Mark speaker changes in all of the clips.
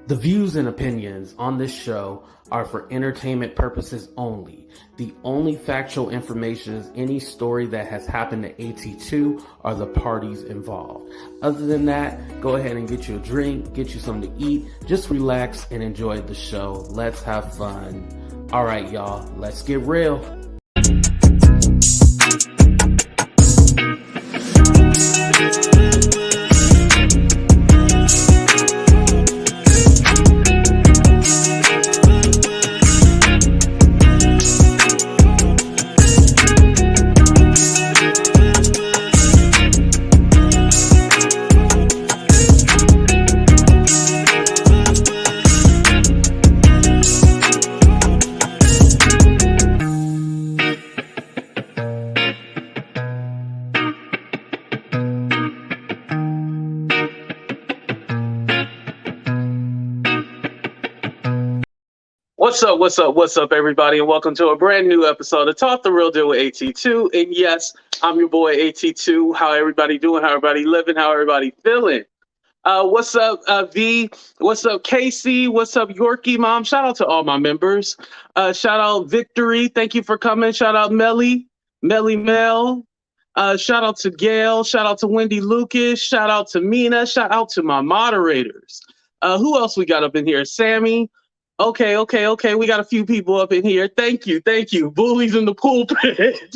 Speaker 1: The views and opinions on this show are for entertainment purposes only. The only factual information is any story that has happened to AT2 or the parties involved. Other than that, go ahead and get you a drink, get you something to eat, just relax and enjoy the show. Let's have fun. All right, y'all, let's get real. What's up, everybody, and welcome to a brand new episode of Talk the Real Deal with AT2. And yes, I'm your boy AT2. How everybody doing? How everybody living? How everybody feeling? What's up, V? What's up, Casey? What's up, Yorkie Mom? Shout out to all my members. Shout out Victory. Thank you for coming. Shout out Melly Mel. Shout out to Gail. Shout out to Wendy Lucas. Shout out to Mina. Shout out to my moderators. Who else we got up in here? Sammy. Okay. We got a few people up in here. Thank you. Bullies in the pulpit.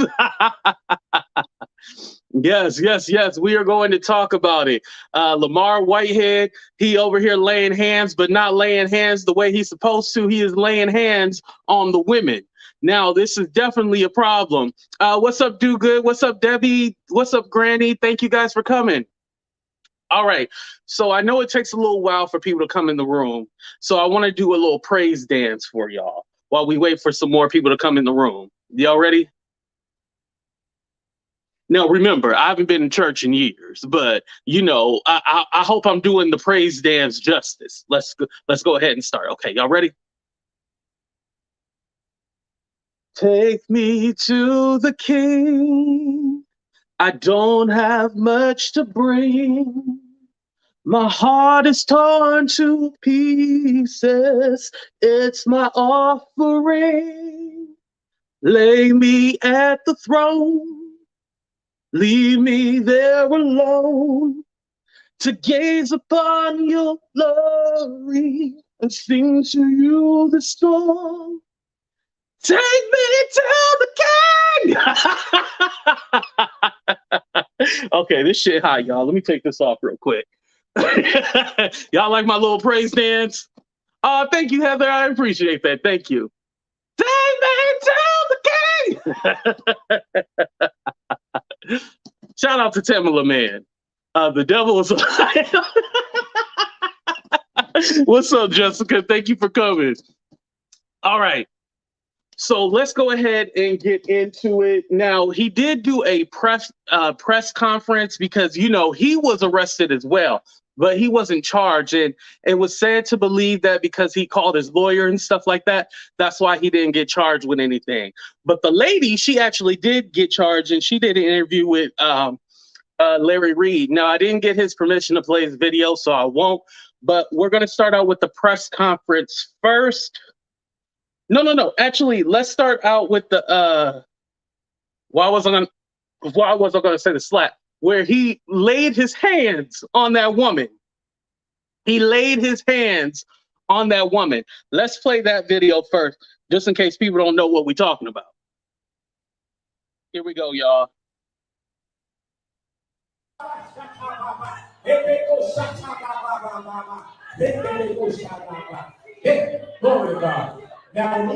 Speaker 1: Yes. We are going to talk about it. Lamor Whitehead, he over here laying hands, but not laying hands the way he's supposed to. He is laying hands on the women. Now, this is definitely a problem. What's up, Do Good? What's up, Debbie? What's up, Granny? Thank you guys for coming. All right, so I know it takes a little while for people to come in the room, so I want to do a little praise dance for y'all while we wait for some more people to come in the room. Y'all ready? Now, remember, I haven't been in church in years, but, you know, I hope I'm doing the praise dance justice. Let's go ahead and start. Okay, y'all ready? Take me to the King. I don't have much to bring. My heart is torn to pieces. It's my offering. Lay me at the throne. Leave me there alone to gaze upon your glory and sing to you the song. Take me to the King. Okay, this shit hot, y'all. Let me take this off real quick. Y'all like my little praise dance? Thank you, Heather. I appreciate that. Thank you. Take me to the King. Shout out to Tamala, man. The devil is alive. What's up, Jessica? Thank you for coming. All right. So let's go ahead and get into it. Now, he did do a press conference because, you know, he was arrested as well, but he wasn't charged. And it was said to believe that because he called his lawyer and stuff like that, that's why he didn't get charged with anything. But the lady, she actually did get charged, and she did an interview with Larry Reid. Now, I didn't get his permission to play his video, so I won't. But we're going to start out with the press conference first. No. Actually, let's start out with the why was I gonna say the slap? Where he laid his hands on that woman. He laid his hands on that woman. Let's play that video first, just in case people don't know what we're talking about. Here we go, y'all.
Speaker 2: Glory to God.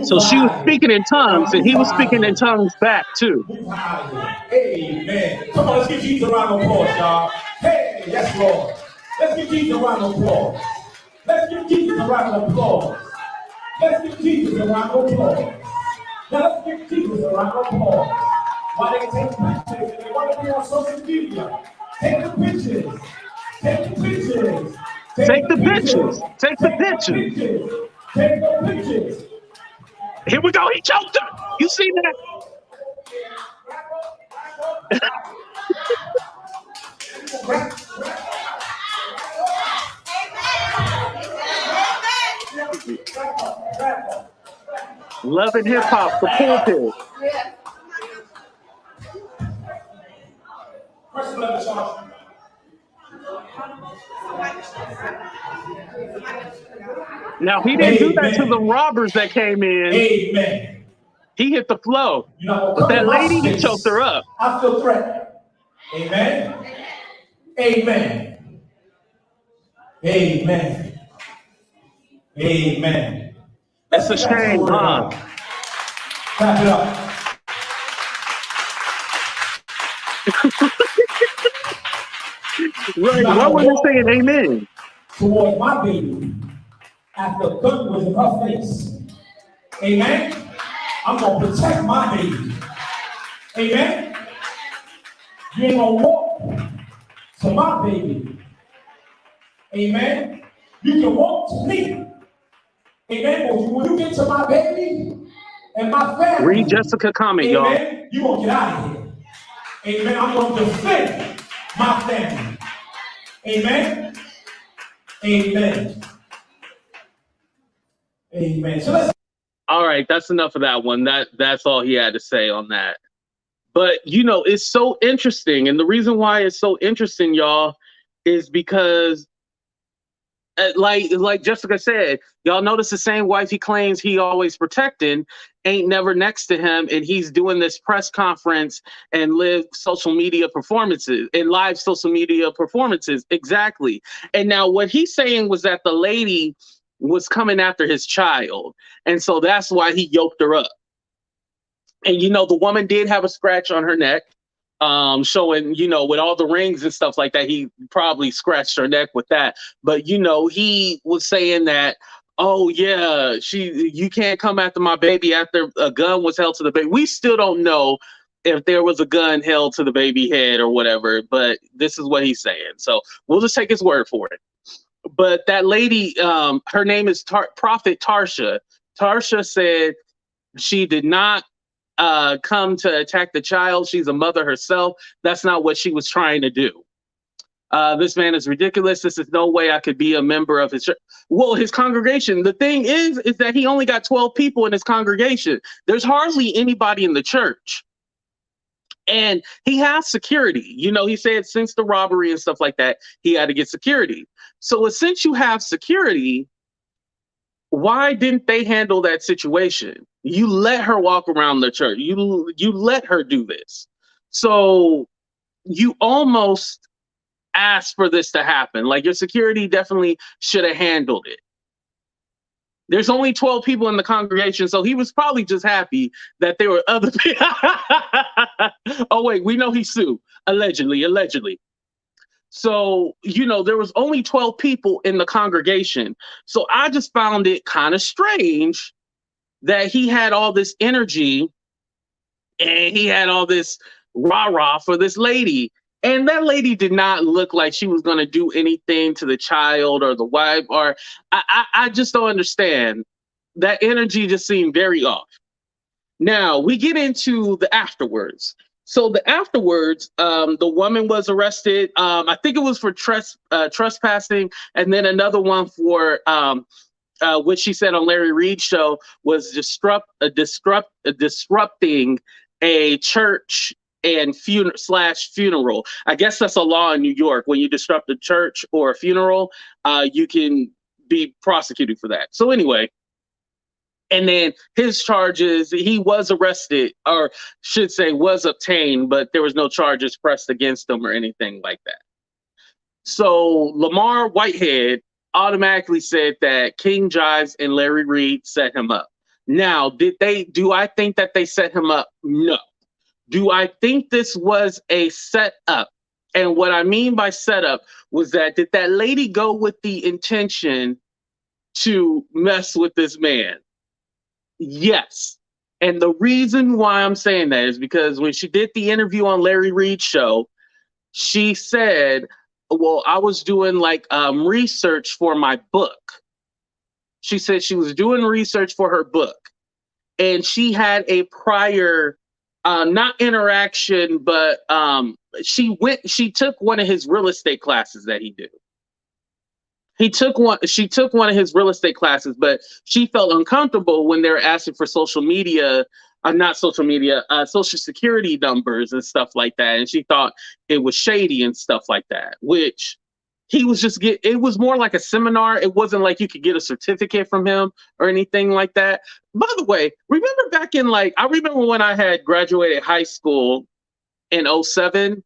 Speaker 1: So she was speaking in tongues, and he was speaking in tongues back too.
Speaker 2: Amen. Come on, let's give Jesus a round of applause, y'all. Hey, yes, Lord. Let's give Jesus a round of applause. Let's give Jesus a round of applause. Let's give Jesus a round of applause. Let's give Jesus a round of applause. Why they take pictures and they want to be on social media? Take the pictures. Take the pictures.
Speaker 1: Take the pictures. Take the pictures.
Speaker 2: Take the pictures.
Speaker 1: Here we go. He choked her. You see that? Love and Hip Hop, the pulpit.
Speaker 2: Press 11, Charles.
Speaker 1: Now, he didn't do that to the
Speaker 2: Amen.
Speaker 1: robbers that came in.
Speaker 2: Amen.
Speaker 1: He hit the flow.
Speaker 2: You're not
Speaker 1: But
Speaker 2: gonna come
Speaker 1: that
Speaker 2: in my
Speaker 1: lady, he choked her
Speaker 2: space.
Speaker 1: up.
Speaker 2: I feel threatened. Amen. Amen. Amen. Amen. Let's
Speaker 1: It's a
Speaker 2: get back to the
Speaker 1: shame,
Speaker 2: word of
Speaker 1: huh?
Speaker 2: God. Clap it up.
Speaker 1: Right.
Speaker 2: You're
Speaker 1: Why
Speaker 2: not gonna
Speaker 1: wasn't saying
Speaker 2: walk
Speaker 1: amen?
Speaker 2: towards my baby after a gun was in her face. Amen. I'm gonna protect my baby. Amen. You ain't gonna walk to my baby. Amen. You can walk to me. Amen. But when you get to my baby and my
Speaker 1: Read
Speaker 2: family,
Speaker 1: Jessica comment, y'all.
Speaker 2: amen, you gonna get out of here. Amen. I'm gonna defend my family. Amen. Amen. Amen. So let's.
Speaker 1: All right, that's enough of that one. That's all he had to say on that. But it's so interesting, and the reason why it's so interesting, y'all, is because like Jessica said, y'all notice the same wife he claims he always protecting ain't never next to him, and he's doing this press conference and live social media performances and live social media performances. Exactly. And now what he's saying was that the lady was coming after his child, and so that's why he yoked her up. And the woman did have a scratch on her neck, showing, with all the rings and stuff like that, he probably scratched her neck with that. But he was saying that, oh yeah, you can't come after my baby after a gun was held to the baby. We still don't know if there was a gun held to the baby head or whatever, but this is what he's saying. So we'll just take his word for it. But that lady, her name is Prophet Tarsha. Tarsha said she did not come to attack the child. She's a mother herself. That's not what she was trying to do. This man is ridiculous. This is no way I could be a member of his church. Well, his congregation. The thing is that he only got 12 people in his congregation. There's hardly anybody in the church. And he has security. He said since the robbery and stuff like that, he had to get security. So since you have security, why didn't they handle that situation? You let her walk around the church. You let her do this. So you almost asked for this to happen. Like, your security definitely should have handled it. There's only 12 people in the congregation, so he was probably just happy that there were other people. Oh wait, we know he sued. Allegedly. So, there was only 12 people in the congregation. So I just found it kind of strange that he had all this energy and he had all this rah-rah for this lady. And that lady did not look like she was going to do anything to the child or the wife, or I just don't understand. That energy just seemed very off. Now we get into the afterwards. So the afterwards, the woman was arrested. I think it was for trespassing, and then another one for which she said on Larry Reid's show was disrupting a church and funeral. I guess that's a law in New York. When you disrupt a church or a funeral, you can be prosecuted for that. So anyway. And then his charges, he was arrested, or should say was obtained, but there was no charges pressed against him or anything like that. So Lamor Whitehead automatically said that KingJives and Larry Reid set him up. Now, do I think that they set him up? No. Do I think this was a setup? And what I mean by setup was that did that lady go with the intention to mess with this man? Yes. And the reason why I'm saying that is because when she did the interview on Larry Reid's show, she said, well, I was doing research for my book. She said she was doing research for her book. And she had a prior, not interaction, but she took one of his real estate classes that he did. She took one of his real estate classes, but she felt uncomfortable when they're asking for social media, not social media, social security numbers and stuff like that. And she thought it was shady and stuff like that, which it was more like a seminar. It wasn't like you could get a certificate from him or anything like that. By the way, remember back in I remember when I had graduated high school in 07,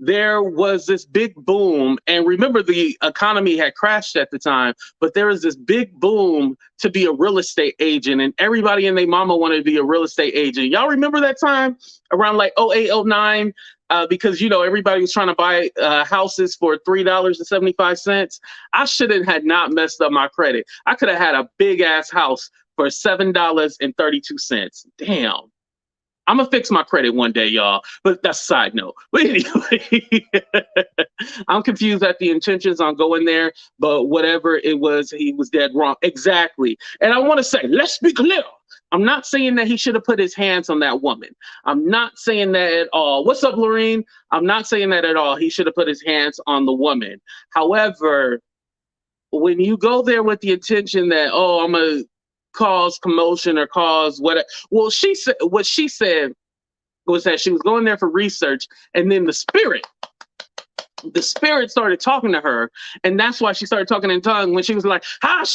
Speaker 1: there was this big boom, and remember the economy had crashed at the time, but there was this big boom to be a real estate agent, and everybody and their mama wanted to be a real estate agent. Y'all remember that time around 08, 09? Because everybody was trying to buy houses for $3.75. I shouldn't had not messed up my credit. I could have had a big ass house for $7.32. Damn. I'm gonna fix my credit one day, y'all. But that's a side note. But anyway, I'm confused at the intentions on going there, but whatever it was, he was dead wrong. Exactly. And I want to say, let's be clear. I'm not saying that he should have put his hands on that woman. I'm not saying that at all. What's up, Lorene? I'm not saying that at all. He should have put his hands on the woman. However, when you go there with the intention that, oh, I'm gonna cause commotion or cause whatever. Well, what she said was that she was going there for research, and then the spirit started talking to her, and that's why she started talking in tongue when she was like, and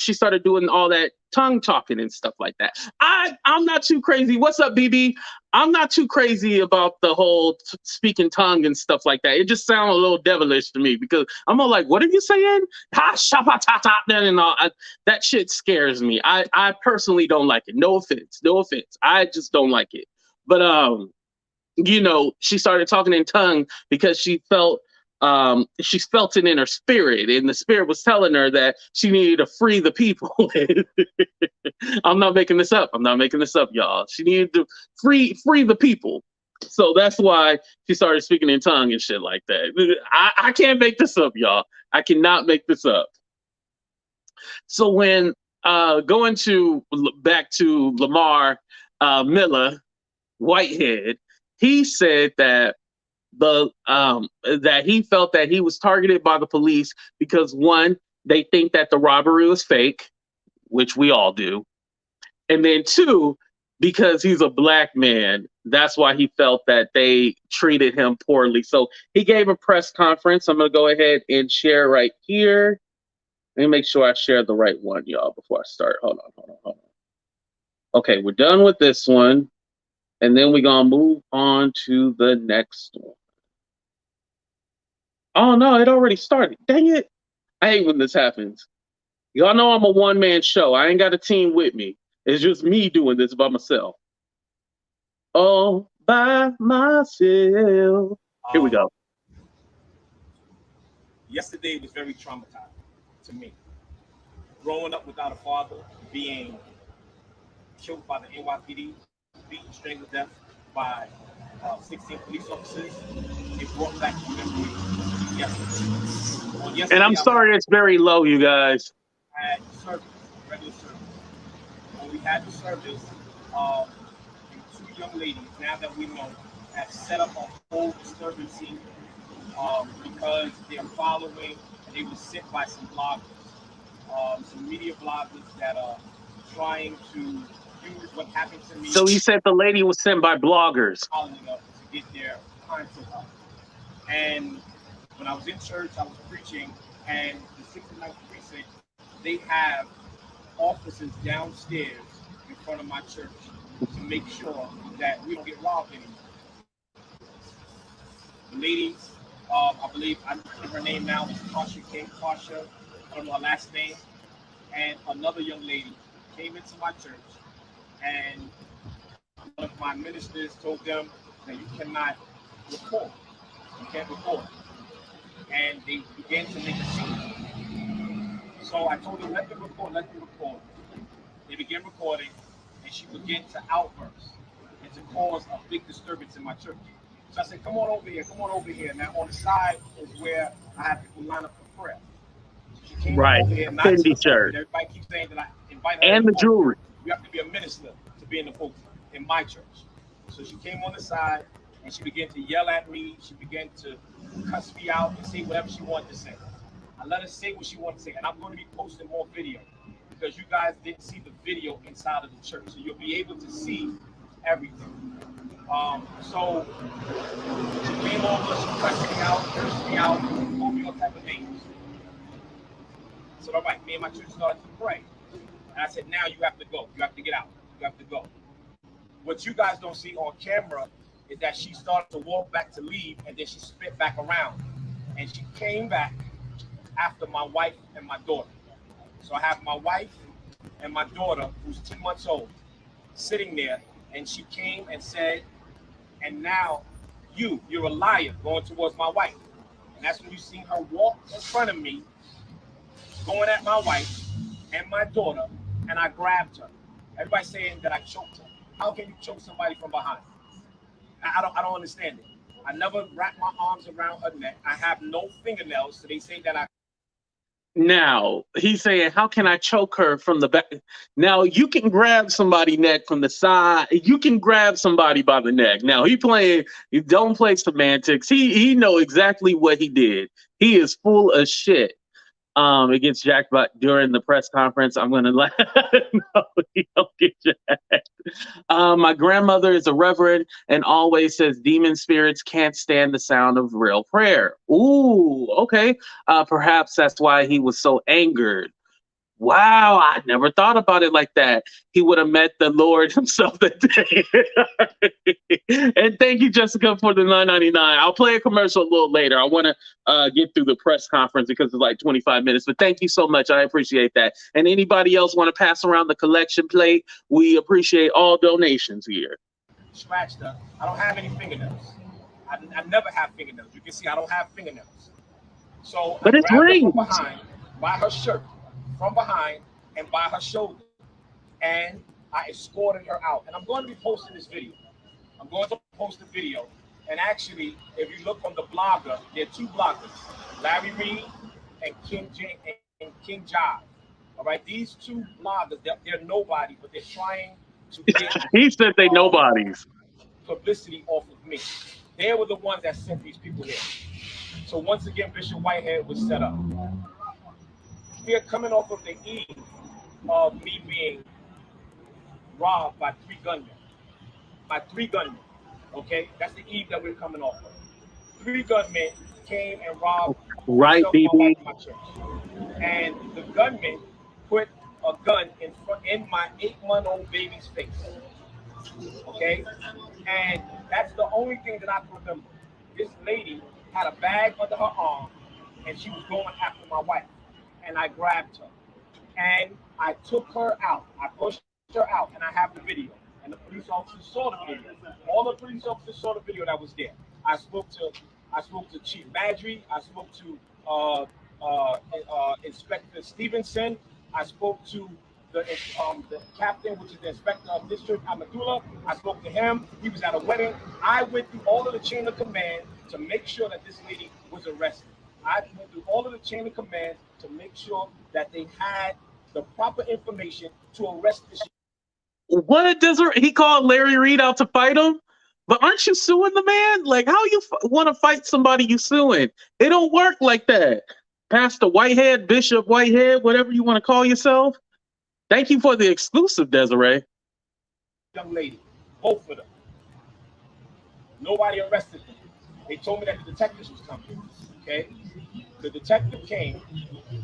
Speaker 1: she started doing all that tongue talking and stuff like that. I'm not too crazy. What's up, BB? I'm not too crazy about the whole speaking tongue and stuff like that. It just sounds a little devilish to me because I'm all like, what are you saying? And all. That shit scares me. I personally don't like it. No offense. I just don't like it. But she started talking in tongue because she felt it in her spirit, and the spirit was telling her that she needed to free the people. I'm not making this up, y'all. She needed to free the people. So that's why she started speaking in tongue and shit like that. I can't make this up, y'all. I cannot make this up. So when going back to Lamor Miller Whitehead, he said that that he felt that he was targeted by the police because, one, they think that the robbery was fake, which we all do, and then two, because he's a black man, that's why he felt that they treated him poorly. So he gave a press conference. I'm gonna go ahead and share right here. Let me make sure I share the right one, y'all, before I start. Hold on. Okay, we're done with this one. And then we're going to move on to the next one. Oh, no, it already started. Dang it. I hate when this happens. Y'all know I'm a one-man show. I ain't got a team with me. It's just me doing this by myself. All by myself. Here we go.
Speaker 2: Yesterday was very traumatizing to me. Growing up without a father, being killed by the NYPD, beaten, strangled to death by 16 police officers, it brought back the memory yesterday.
Speaker 1: And I'm sorry it's very low, you guys.
Speaker 2: I had service, regular service. When we had the service, two young ladies, now that we know, have set up a whole disturbance scene because they're following, and they were sent by some bloggers, some media bloggers that are trying to use what happened to me.
Speaker 1: So you said the lady was sent by bloggers.
Speaker 2: Following up to get their content up. And when I was in church, I was preaching, and the 69th precinct, they have officers downstairs in front of my church to make sure that we don't get robbed anymore. The ladies, I believe, I know her name now is Tarsha, I don't know her last name, and another young lady came into my church, and one of my ministers told them that you cannot record. You can't record. And they began to make a scene. So I told them, let them record. They began recording, and she began to outburst and to cause a big disturbance in my church. So I said, come on over here. Now on the side is where I have people line up for prayer. She came over here, not to the pulpit. Everybody keeps saying that I invite her.
Speaker 1: And the jewelry.
Speaker 2: You have to be a minister to be in the pulpit in my church. So she came on the side and she began to yell at me. She began to cuss me out and say whatever she wanted to say. I let her say what she wanted to say, and I'm going to be posting more video because you guys didn't see the video inside of the church, so you'll be able to see everything. So she came over, she cussed me out, cursed me out, called me all type of names. I said, all right, me and my church started to pray. And I said, now you have to go. You have to get out. You have to go. What you guys don't see on camera is that she started to walk back to leave, and then she spit back around. And she came back after my wife and my daughter. So I have my wife and my daughter, who's 2 months old, sitting there, and she came and said, and now you're a liar, going towards my wife. And that's when you see her walk in front of me, going at my wife and my daughter, and I grabbed her. Everybody's saying that I choked her. How can you choke somebody from behind? I don't understand it. I never wrapped my arms around her neck. I have no fingernails, so they say that I.
Speaker 1: Now, he's saying, how can I choke her from the back? Now, you can grab somebody's neck from the side. You can grab somebody by the neck. Now, he don't play semantics. He know exactly what he did. He is full of shit. It gets jacked, but during the press conference, I'm going to let no, he don't get jacked. My grandmother is a reverend and always says demon spirits can't stand the sound of real prayer. Ooh, okay. Perhaps that's why he was so angered. Wow, I never thought about it like that. He would have met the Lord himself that day. And thank you, Jessica, for the $9.99. I'll play a commercial a little later. I want to get through the press conference because it's like 25 minutes. But thank you so much. I appreciate that. And anybody else want to pass around the collection plate? We appreciate all donations here.
Speaker 2: Scratched her. I don't have any fingernails. I never have fingernails. You can see I don't have fingernails. So
Speaker 1: but
Speaker 2: I
Speaker 1: it's
Speaker 2: grabbed her
Speaker 1: rings.
Speaker 2: from behind, by her shirt, from behind, and by her shoulder. And I escorted her out. And I'm going to be posting this video. I'm going to post the video. And actually, if you look on the blogger, there are two bloggers, Larry Reid and KingJives. All right, these two bloggers, they're nobody, but they're trying to get
Speaker 1: he said they nobodies.
Speaker 2: Publicity off of me. They were the ones that sent these people here. So once again, Bishop Whitehead was set up. We are coming off of the eve of me being robbed by 3 gunmen. By 3 gunmen. Okay? That's the eve that we're coming off of. 3 gunmen came and robbed
Speaker 1: right,
Speaker 2: myself,
Speaker 1: BB.
Speaker 2: my wife, and my church. And the gunmen put a gun in my 8-month-old baby's face. Okay? And that's the only thing that I can remember. This lady had a bag under her arm, and she was going after my wife. And I grabbed her. And I took her out. I pushed her out, and I have the video. And the police officers saw the video. All the police officers saw the video that was there. I spoke to Chief Badry. I spoke to Inspector Stevenson. I spoke to the captain, which is the inspector of District Amadula. I spoke to him. He was at a wedding. I went through all of the chain of command to make sure that this lady was arrested. I went through all of the chain of command to make sure that they had the proper information to arrest this.
Speaker 1: What does he called Larry Reid out to fight him? But aren't you suing the man? Like, how you want to fight somebody you suing? It don't work like that. Pastor Whitehead, Bishop Whitehead, whatever you want to call yourself. Thank you for the exclusive, Desiree.
Speaker 2: Young lady, both of them. Nobody arrested them. They told me that the detectives was coming. Okay? The detective came.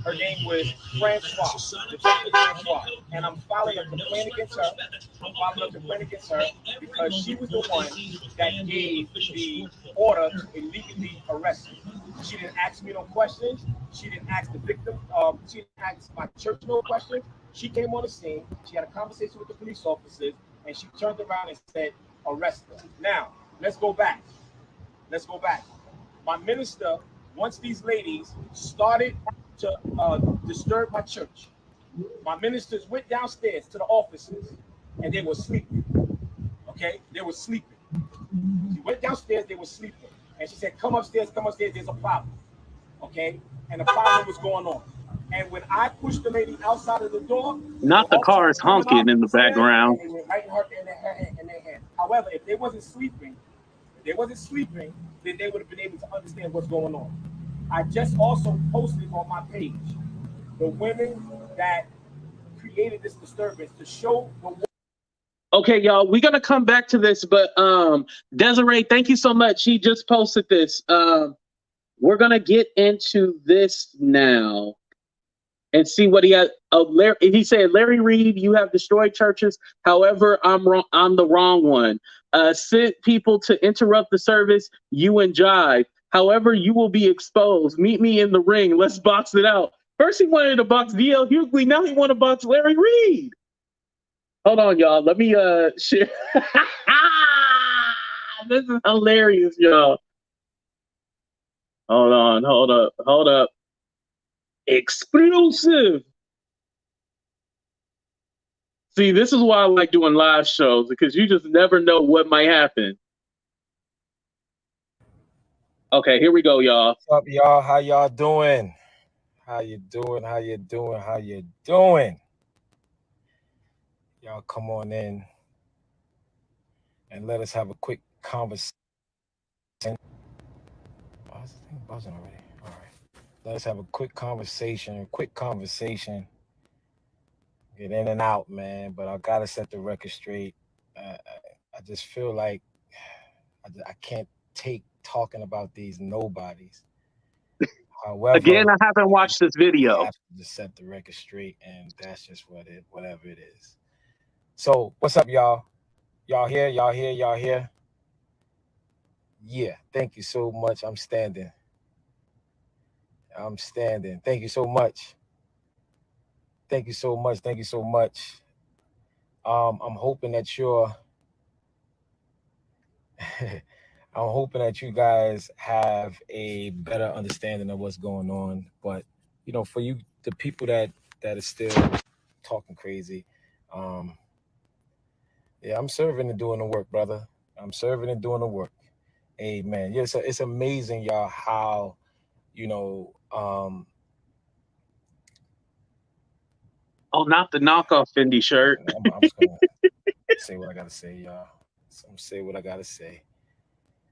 Speaker 2: Her name was Francois. Detective Francois. And I'm filing a complaint against her. Because she was the one that gave the order to illegally arrest me. She didn't ask me no questions. She didn't ask the victim. She didn't ask my church no questions. She came on the scene. She had a conversation with the police officers, and she turned around and said, "Arrest her." Now, let's go back. My minister, once these ladies started to disturb my church, my ministers went downstairs to the offices, and they were sleeping. Okay? They were sleeping. She went downstairs, they were sleeping. And she said, come upstairs, there's a problem. Okay? And the problem was going on. And when I pushed the lady outside of the door,
Speaker 1: not the cars honking in the background.
Speaker 2: And they were right in their head. However, if they wasn't sleeping, they wasn't sleeping, then they would have been able to understand what's going on. I just also posted on my page the women that created this disturbance to show the world.
Speaker 1: Okay, y'all, we're gonna come back to this, but Desiree, thank you so much. She just posted this. We're gonna get into this now and see what he had. He said, Larry Reid, you have destroyed churches. However, I'm wrong. I'm the wrong one. Sent people to interrupt the service. You and Jive. However, you will be exposed. Meet me in the ring. Let's box it out. First, he wanted to box DL Hughley. Now he want to box Larry Reid. Hold on, y'all. Let me share. This is hilarious, y'all. Hold on. Hold up. Exclusive. See, this is why I like doing live shows, because you just never know what might happen. Okay, here we go, y'all.
Speaker 3: What's up, y'all? How y'all doing? How you doing? How you doing? How you doing? Y'all come on in and let us have a quick conversation. Oh, is this thing buzzing already? All right. Let us have a quick conversation. Get in and out, man. But I gotta set the record straight. I just feel like I can't take talking about these nobodies. However,
Speaker 1: again, I haven't watched this video.
Speaker 3: I have to just set the record straight, and that's just whatever it is. So, what's up, y'all? Y'all here? Yeah, thank you so much. I'm standing. Thank you so much. I'm hoping that I'm hoping that you guys have a better understanding of what's going on. But for you, the people that are still talking crazy, yeah, I'm serving and doing the work, brother. I'm serving and doing the work. Amen. Yeah, so it's amazing, y'all, how
Speaker 1: Oh, not the knockoff Fendi shirt.
Speaker 3: I'm just gonna say what I gotta say, y'all. I'm say what I gotta say.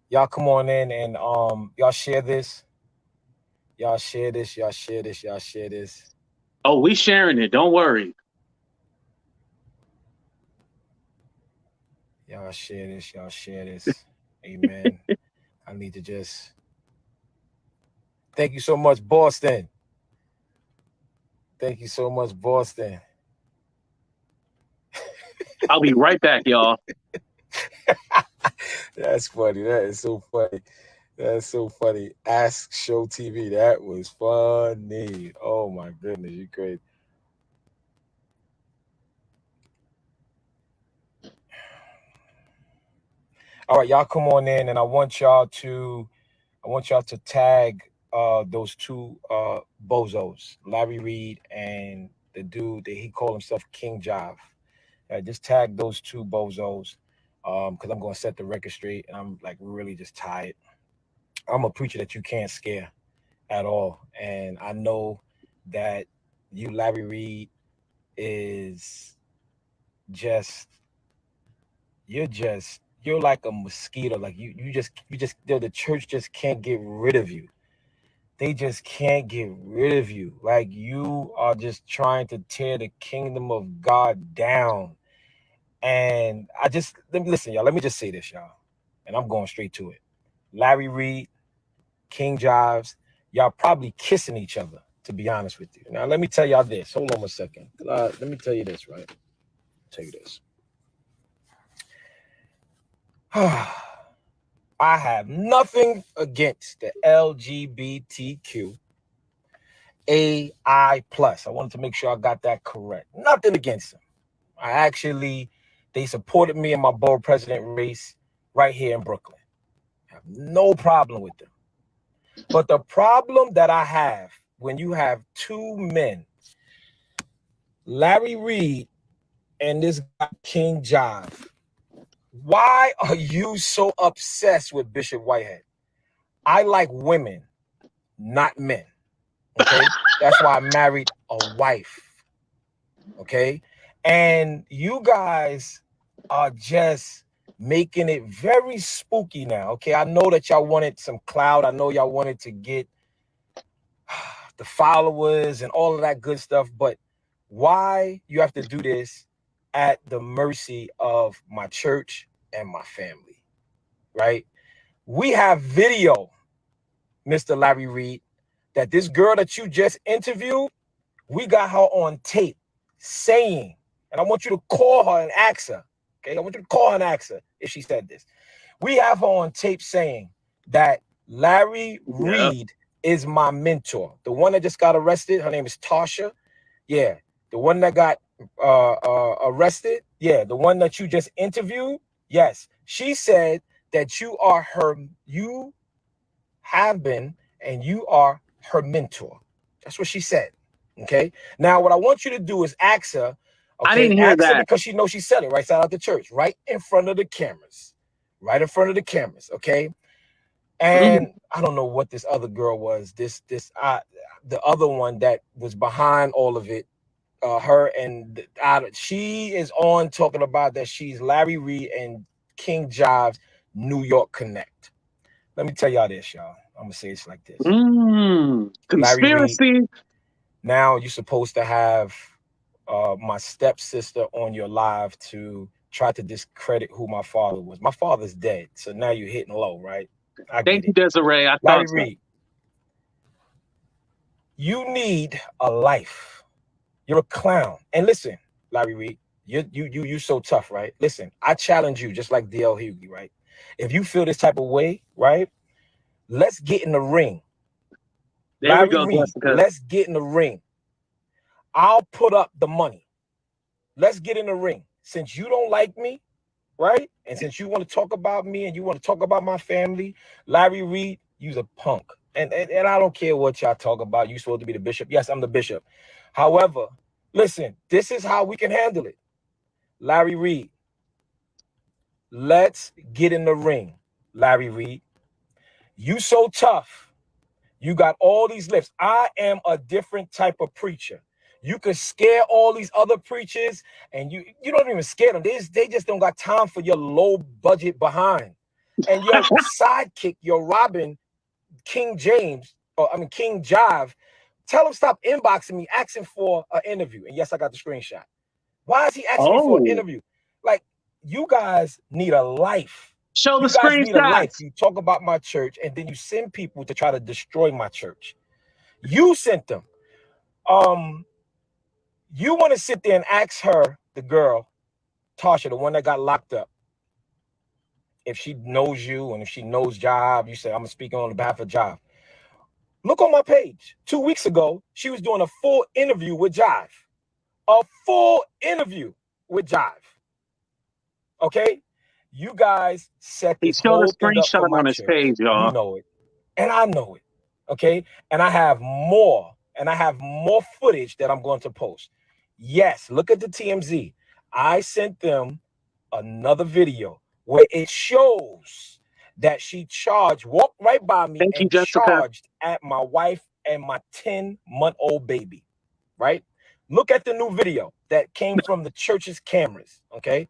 Speaker 3: Y'all come on in and y'all share this. Y'all share this.
Speaker 1: Oh, we sharing it. Don't worry.
Speaker 3: Y'all share this. Amen. I need to just thank you so much, Boston. Thank you so much, Boston.
Speaker 1: I'll be right back, y'all.
Speaker 3: That's funny. That is so funny. Ask Show TV. That was funny. Oh my goodness, you crazy. All right, y'all come on in, and I want y'all to tag those two bozos, Larry Reid and the dude that he called himself KingJives. Just tag those two bozos, because I'm gonna set the record straight, and I'm like really just tired. I'm a preacher that you can't scare at all, and I know that you, Larry Reid, is just you're like a mosquito. Like you just the church just can't get rid of you. They just can't get rid of you. Like you are just trying to tear the kingdom of God down. And listen, y'all. Let me just say this, y'all. And I'm going straight to it. Larry Reid, KingJives, y'all probably kissing each other, to be honest with you. Now, let me tell y'all this. Hold on a second. Let me tell you this, right? Tell you this. I have nothing against the LGBTQ AI plus. I wanted to make sure I got that correct. Nothing against them. They supported me in my board president race right here in Brooklyn. I have no problem with them. But the problem that I have when you have two men, Larry Reid and this guy KingJives, why are you so obsessed with Bishop Whitehead? I like women, not men. Okay? That's why I married a wife. Okay? And you guys are just making it very spooky now. Okay, I know that y'all wanted some clout. I know y'all wanted to get the followers and all of that good stuff, but why you have to do this at the mercy of my church and my family, right? We have video, Mr. Larry Reid, that this girl that you just interviewed, we got her on tape saying, and I want you to call her and ask her, okay? I want you to call her and ask her if she said this. We have her on tape saying that Larry Reid is my mentor. The one that just got arrested, her name is Tarsha. Yeah, the one that got arrested. Yeah, the one that you just interviewed. Yes, she said that you have been, and you are her mentor. That's what she said. Okay. Now, what I want you to do is ask her. Okay,
Speaker 1: I didn't hear
Speaker 3: ask her
Speaker 1: that.
Speaker 3: because she knows she said it right side out the church, right in front of the cameras, right in front of the cameras. Okay. And I don't know what this other girl was. The other one that was behind all of it. Her and she is on talking about that she's Larry Reid and KingJives New York Connect. Let me tell y'all this, y'all. I'm gonna say it's like this. Larry Reid,
Speaker 1: Conspiracy.
Speaker 3: now you're supposed to have my stepsister on your live to try to discredit who my father was. My father's dead, so now you're hitting low, right? I
Speaker 1: Thank
Speaker 3: get
Speaker 1: you,
Speaker 3: it.
Speaker 1: Desiree. I
Speaker 3: Larry
Speaker 1: thought so.
Speaker 3: Reid, you need a life. You're a clown. And listen, Larry Reid, you so tough, right? Listen, I challenge you just like DL Hughley, right? If you feel this type of way, right? Let's get in the ring.
Speaker 1: There we
Speaker 3: Larry
Speaker 1: go,
Speaker 3: Reid,
Speaker 1: Jessica.
Speaker 3: let's get in the ring. I'll put up the money. Let's get in the ring. Since you don't like me, right? And since you want to talk about me and you want to talk about my family, Larry Reid, you's a punk. And I don't care what y'all talk about. You're supposed to be the bishop. Yes, I'm the bishop. However, listen, this is how we can handle it. Larry Reid, let's get in the ring. Larry Reid, you so tough. You got all these lifts. I am a different type of preacher. You can scare all these other preachers, and you don't even scare them. They just don't got time for your low budget behind. And your sidekick, your Robin, King James, King Jive, tell him stop inboxing me, asking for an interview. And yes, I got the screenshot. Why is he asking me for an interview? Like, you guys need a life.
Speaker 1: Show the
Speaker 3: You guys need a life.
Speaker 1: screenshots.
Speaker 3: You talk about my church, and then you send people to try to destroy my church. You sent them. You want to sit there and ask her, the girl, Tarsha, the one that got locked up, if she knows you and if she knows Jive. You say, I'm speaking on behalf of Jive. Look on my page. 2 weeks ago, she was doing a full interview with Jive. A full interview with Jive. Okay? You guys set
Speaker 1: He
Speaker 3: this
Speaker 1: showed a
Speaker 3: whole thing up for
Speaker 1: screenshot
Speaker 3: my
Speaker 1: on his
Speaker 3: church.
Speaker 1: page,
Speaker 3: You
Speaker 1: y'all.
Speaker 3: know it. And I know it. Okay? And I have more. And I have more footage that I'm going to post. Yes, look at the TMZ. I sent them another video where it shows that she walked right by me
Speaker 1: Thank you,
Speaker 3: and
Speaker 1: Jessica.
Speaker 3: charged at my wife and my 10-month-old baby, right? Look at the new video that came from the church's cameras, okay?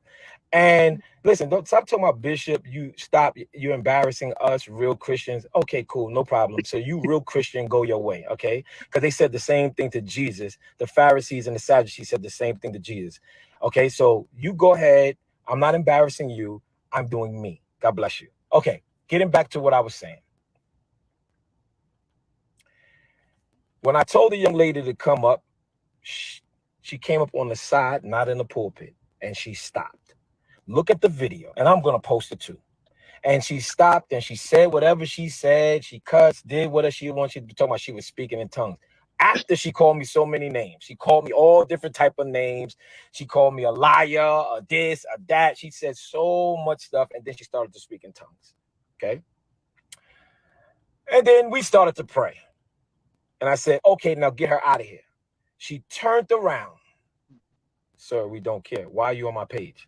Speaker 3: And listen, don't stop talking about Bishop. You're embarrassing us, real Christians. Okay, cool, no problem. So you real Christian, go your way, okay? Because they said the same thing to Jesus. The Pharisees and the Sadducees said the same thing to Jesus. Okay, so you go ahead. I'm not embarrassing you. I'm doing me. God bless you. Okay, getting back to what I was saying. When I told the young lady to come up, she came up on the side, not in the pulpit, and she stopped. Look at the video, and I'm going to post it too. And she stopped and she said whatever she said. She cussed, did whatever she wanted to talk about. She was speaking in tongues. After she called me so many names, she called me all different type of names. She called me a liar, a this, a that. She said so much stuff, and then she started to speak in tongues. Okay. And then we started to pray. And I said, okay, now get her out of here. She turned around. Sir, we don't care. Why are you on my page?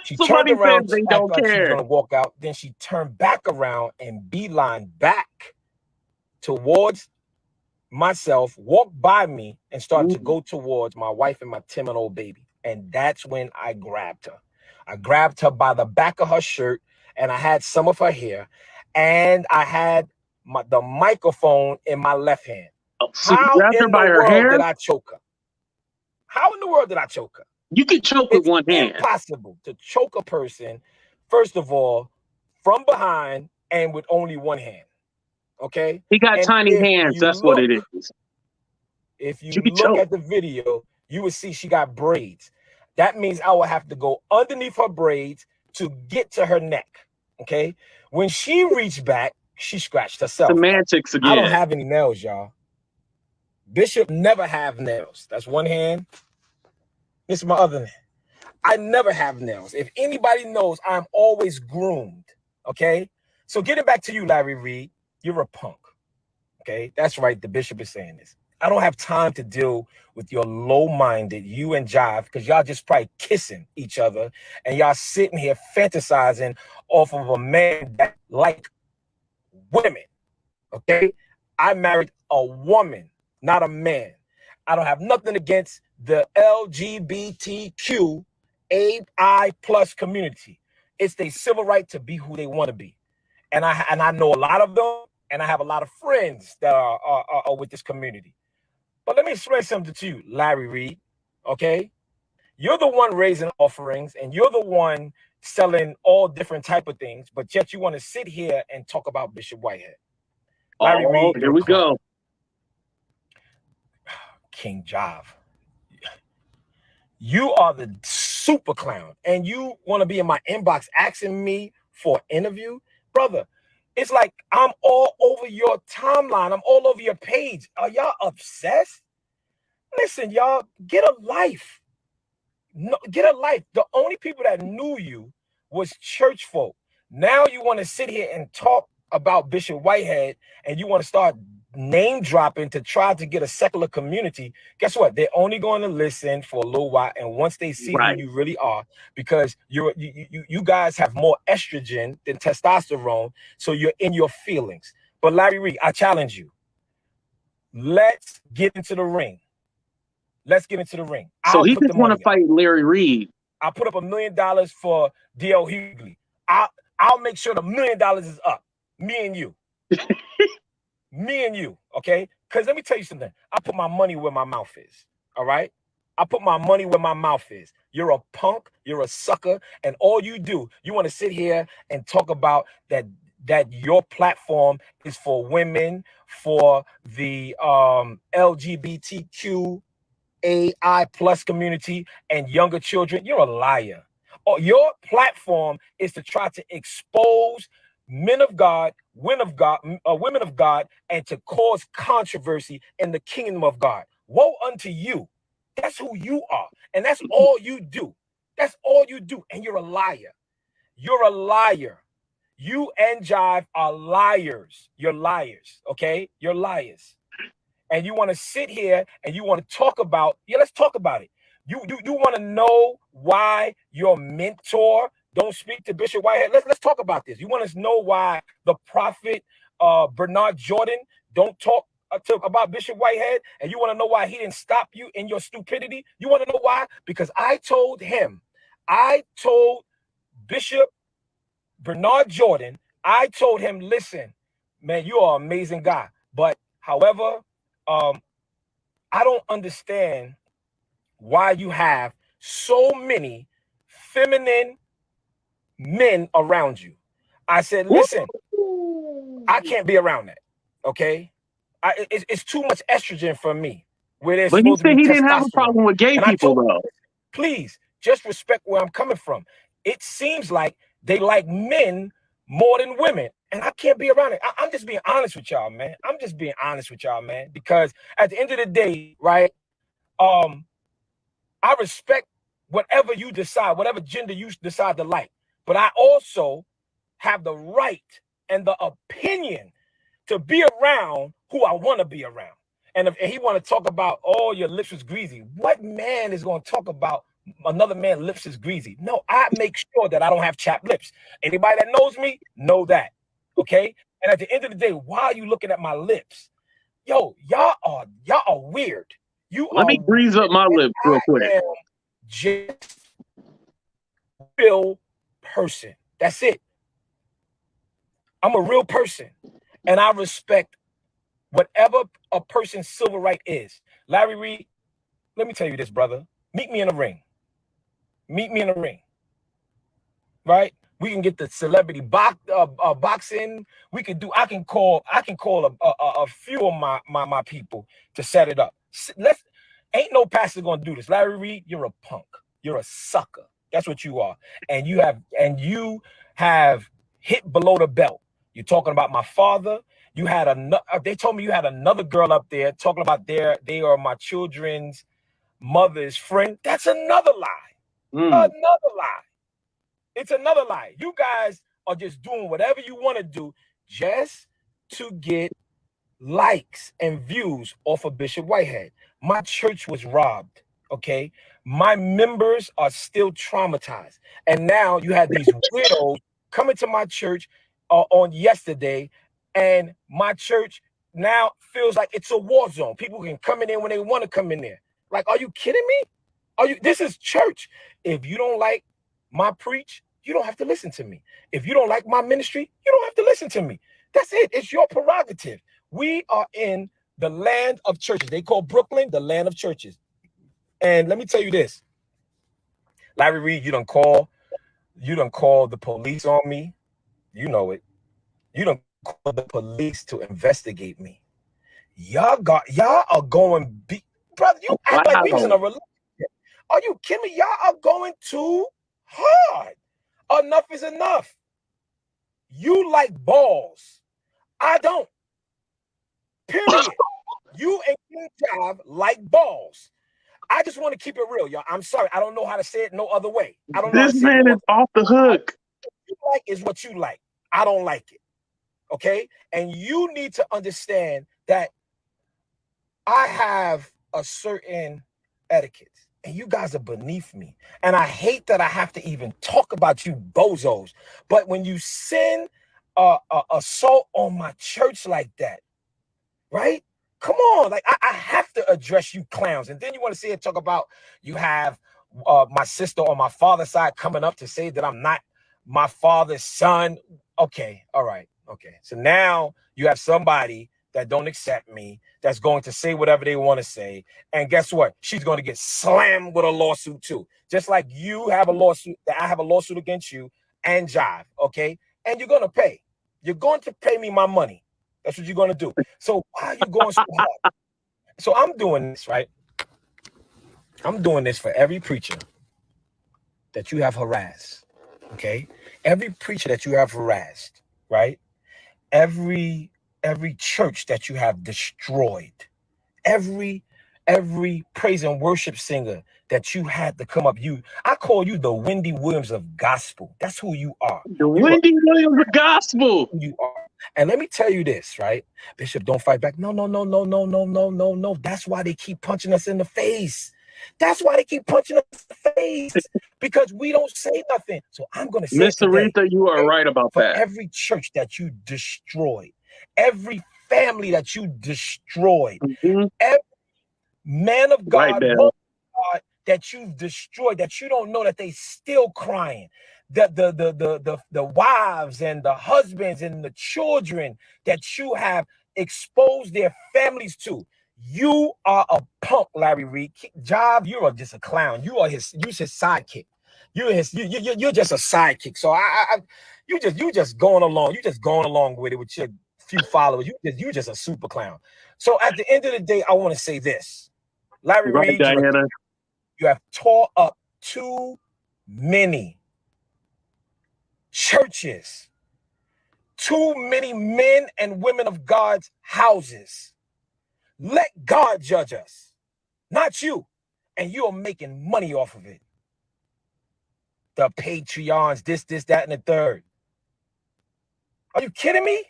Speaker 3: She turned
Speaker 1: Somebody says
Speaker 3: around,
Speaker 1: they
Speaker 3: act
Speaker 1: don't
Speaker 3: like she was
Speaker 1: care.
Speaker 3: going to walk out. Then she turned back around and beeline back towards myself, walked by me, and started to go towards my wife and my 10-month-old baby. And that's when I grabbed her. I grabbed her by the back of her shirt, and I had some of her hair, and I had the microphone in my left hand.
Speaker 1: So you
Speaker 3: How
Speaker 1: grabbed her
Speaker 3: in the
Speaker 1: by her
Speaker 3: world
Speaker 1: hair?
Speaker 3: did I choke her? How in the world did I choke her?
Speaker 1: You can choke with one hand.
Speaker 3: It's impossible to choke a person, first of all, from behind and with only one hand. Okay?
Speaker 1: He got
Speaker 3: And
Speaker 1: tiny hands. That's what it is.
Speaker 3: If you
Speaker 1: can
Speaker 3: look
Speaker 1: choke.
Speaker 3: at the video, you will see she got braids. That means I will have to go underneath her braids to get to her neck. Okay? When she reached back, she scratched herself.
Speaker 1: Semantics again.
Speaker 3: I don't have any nails, y'all. Bishop never have nails. That's one hand. This is my other hand. I never have nails. If anybody knows, I'm always groomed. Okay? So getting back to you, Larry Reid, you're a punk. Okay? That's right. The bishop is saying this. I don't have time to deal with your low-minded, you and Jive, because y'all just probably kissing each other and y'all sitting here fantasizing off of a man that like women. Okay? I married a woman, not a man. I don't have nothing against the LGBTQ AI plus community. It's their civil right to be who they want to be. And I know a lot of them, and I have a lot of friends that are with this community. But let me explain something to you, Larry Reid, okay? You're the one raising offerings, and you're the one selling all different type of things, but yet you want to sit here and talk about Bishop Whitehead. Larry Reid,
Speaker 1: here we go.
Speaker 3: KingJives. You are the super clown, and you want to be in my inbox asking me for an interview? Brother, it's like I'm all over your timeline. I'm all over your page. Are y'all obsessed? Listen, y'all, get a life. No, get a life. The only people that knew you was church folk. Now you want to sit here and talk about Bishop Whitehead, and you want to start name dropping to try to get a secular community. Guess what? They're only going to listen for a little while, and once they see who you really are, because you guys have more estrogen than testosterone, so you're in your feelings. But Larry Reid, I challenge you. Let's get into the ring. Let's get into the ring.
Speaker 1: So he just want to fight Larry Reid.
Speaker 3: I'll put up $1 million for D.L. Hughley. I'll make sure the $1 million is up. Me and you. Me and you, okay? Because let me tell you something. I put my money where my mouth is, all right? I put my money where my mouth is. You're a punk. You're a sucker. And all you do, you want to sit here and talk about that your platform is for women, for the LGBTQ AI plus community and younger children. You're a liar. Your platform is to try to expose men of God, women of God, and to cause controversy in the kingdom of God. Woe unto you. That's who you are. And that's all you do. That's all you do. And you're a liar. You're a liar. You and Jive are liars. You're liars. Okay? You're liars. And you want to sit here and you want to talk about, let's talk about it. You want to know why your mentor don't speak to Bishop Whitehead? Let's talk about this. You want to know why the prophet Bernard Jordan don't talk about Bishop Whitehead? And you want to know why he didn't stop you in your stupidity? You want to know why? Because I told Bishop Bernard Jordan, I told him, listen, man, you are an amazing guy. But however, I don't understand why you have so many feminine men around you. I said, listen, I can't be around that. Okay, it's too much estrogen for me. Where
Speaker 1: but he said he didn't have a problem with gay people, though.
Speaker 3: Please, just respect where I'm coming from. It seems like they like men more than women, and I can't be around it. I'm just being honest with y'all, man. I'm just being honest with y'all, man. Because at the end of the day, right? I respect whatever you decide, whatever gender you decide to like. But I also have the right and the opinion to be around who I want to be around. And if he want to talk about, oh, your lips is greasy, what man is going to talk about another man's lips is greasy? No, I make sure that I don't have chapped lips. Anybody that knows me know that. Okay. And at the end of the day, why are you looking at my lips? Yo, y'all are weird. Let
Speaker 1: me grease up my lips real quick.
Speaker 3: Just real person. That's it. I'm a real person, and I respect whatever a person's civil right is. Larry Reid, let me tell you this, brother. Meet me in the ring. Meet me in the ring. Right? We can get the celebrity boxing. We can do. I can call a few of my people to set it up. Ain't no pastor gonna do this. Larry Reid, you're a punk. You're a sucker. That's what you are. And you have hit below the belt. You're talking about my father. You had another. They told me you had another girl up there talking about they are my children's mother's friend. That's another lie. Another lie. It's another lie. You guys are just doing whatever you want to do just to get likes and views off of Bishop Whitehead. My church was robbed. Okay. My members are still traumatized. And now you have these widows coming to my church on yesterday, and my church now feels like it's a war zone. People can come in there when they want to come in there. Like, are you kidding me? This is church. If you don't like my preach, you don't have to listen to me. If you don't like my ministry, you don't have to listen to me. That's it. It's your prerogative. We are in the land of churches. They call Brooklyn the land of churches. And let me tell you this, Larry Reid, you done call the police on me. You know it. You done call the police to investigate me. Y'all are going brother. You act like we was in a relationship. Are you kidding me? Y'all are going too hard. Enough is enough. You like balls. I don't. Period. You and KingJives like balls. I just want to keep it real, y'all. I'm sorry. I don't know how to say it no other way. I don't know.
Speaker 1: This man is off the hook.
Speaker 3: What you like is what you like. I don't like it. Okay? And you need to understand that I have a certain etiquette, and you guys are beneath me. And I hate that I have to even talk about you bozos. But when you send assault on my church like that, right? Come on, like I have to address you clowns. And then you want to see it talk about you have my sister on my father's side coming up to say that I'm not my father's son. Okay, all right, okay. So now you have somebody that don't accept me, that's going to say whatever they want to say. And guess what? She's going to get slammed with a lawsuit too. Just like you have a lawsuit, that I have a lawsuit against you and Jive, okay? And you're going to pay. You're going to pay me my money. That's what you're going to do. So why are you going so hard? So I'm doing this, right? I'm doing this for every preacher that you have harassed, okay? Every preacher that you have harassed, right? Every church that you have destroyed, every praise and worship singer that you had to come up. I call you the Wendy Williams of gospel. That's who you are.
Speaker 1: The Wendy Williams of gospel.
Speaker 3: You are. And let me tell you this, right? Bishop, don't fight back. No. That's why they keep punching us in the face. That's why they keep punching us in the face, because we don't say nothing. So I'm going to say
Speaker 1: Miss Aretha, you are right about
Speaker 3: for
Speaker 1: that.
Speaker 3: Every church that you destroyed, every family that you destroyed, every man of God, woman of God that you've destroyed, that you don't know that they still crying, the wives and the husbands and the children that you have exposed their families to. You are a punk, Larry Reid. Jive, you are just a clown. You're his sidekick. You're just a sidekick. So you just going along. You just going along with it with your few followers. You just a super clown. So at the end of the day, I want to say this, Larry Reid, you have tore up too many churches, too many men and women of God's houses. Let God judge us, not you. And you're making money off of it. The Patreons, this, that, and the third. Are you kidding me?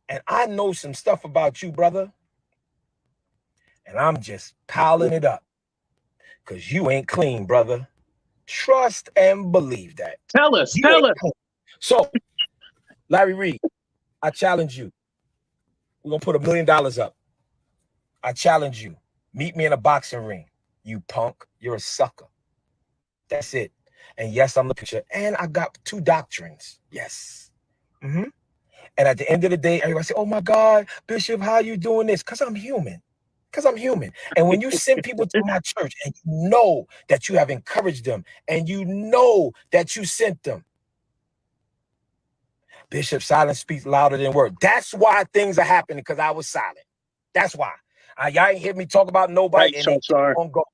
Speaker 3: And I know some stuff about you, brother. And I'm just piling it up. Because you ain't clean, brother. Trust and believe that.
Speaker 1: Tell us.
Speaker 3: So, Larry Reid, I challenge you. We're going to put $1 million up. I challenge you. Meet me in a boxing ring. You punk. You're a sucker. That's it. And yes, I'm the preacher. And I got 2 doctrines. Yes. And at the end of the day, everybody say, oh my God, Bishop, how you doing this? Because I'm human. Because I'm human. And when you send people to my church and you know that you have encouraged them and you know that you sent them, Bishop, silence speaks louder than word. That's why things are happening, because I was silent. That's why. Y'all ain't hear me talk about nobody, and they kept on going.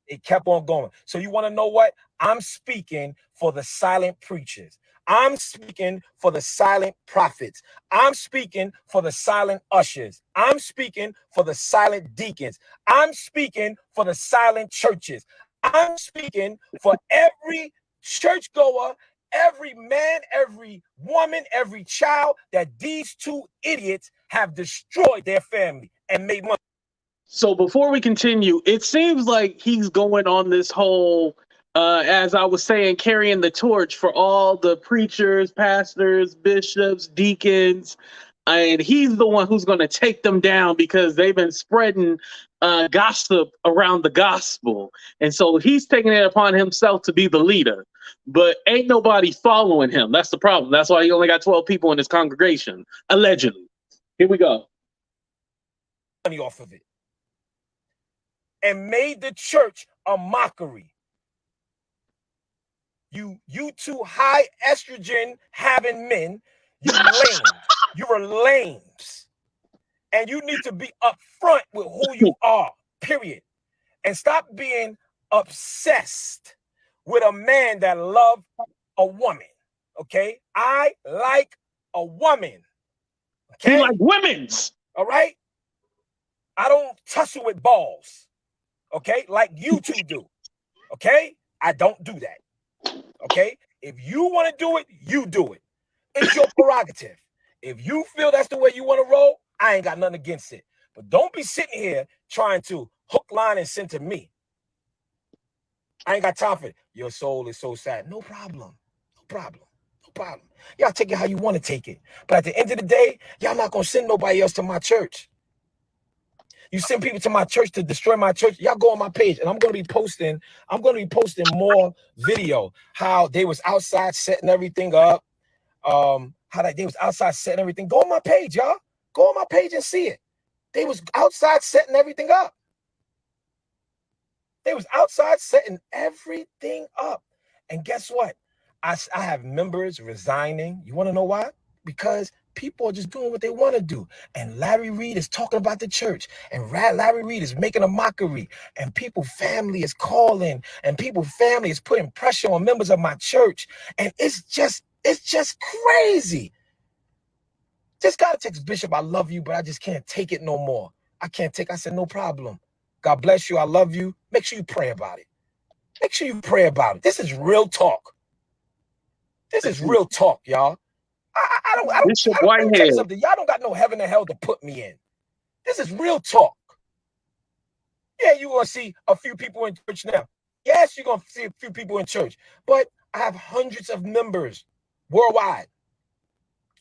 Speaker 3: They kept on going. So you want to know what? I'm speaking for the silent preachers. I'm speaking for the silent prophets. I'm speaking for the silent ushers. I'm speaking for the silent deacons. I'm speaking for the silent churches. I'm speaking for every churchgoer, every man, every woman, every child that these 2 idiots have destroyed their family and made money.
Speaker 1: So before we continue, it seems like he's going on this whole, as I was saying, carrying the torch for all the preachers, pastors, bishops, deacons, and he's the one who's going to take them down because they've been spreading gossip around the gospel. And so he's taking it upon himself to be the leader. But ain't nobody following him. That's the problem. That's why he only got 12 people in his congregation, allegedly. Here we go.
Speaker 3: Money off of it. And made the church a mockery. You 2 high estrogen having men, you lame. You're lames. And you need to be upfront with who you are, period. And stop being obsessed with a man that loves a woman. Okay? I like a woman. Okay?
Speaker 1: He like women's.
Speaker 3: All right? I don't tussle with balls. Okay, like you 2 do. Okay, I don't do that. Okay, if you want to do it, you do it. It's your prerogative. If you feel that's the way you want to roll, I ain't got nothing against it. But don't be sitting here trying to hook, line, and center me. I ain't got time for it. Your soul is so sad. No problem. No problem. No problem. Y'all take it how you want to take it. But at the end of the day, y'all not gonna send nobody else to my church. You send people to my church to destroy my church. Y'all go on my page, and I'm gonna be posting more video how they was outside setting everything up. How they was outside setting everything. Go on my page, y'all. Go on my page and see it. They was outside setting everything up. They was outside setting everything up. And guess what? I have members resigning. You want to know why? Because people are just doing what they want to do. And Larry Reid is talking about the church. And Larry Reid is making a mockery. And people family is calling. And people family is putting pressure on members of my church. And it's just crazy. Just gotta text Bishop, I love you, but I just can't take it no more. I can't take. I said, no problem. God bless you. I love you. Make sure you pray about it. Make sure you pray about it. This is real talk. This is real talk, y'all. I don't let me tell you something. Y'all don't got no heaven and hell to put me in. This is real talk. Yeah, you're going to see a few people in church now. Yes, you're going to see a few people in church. But I have hundreds of members worldwide.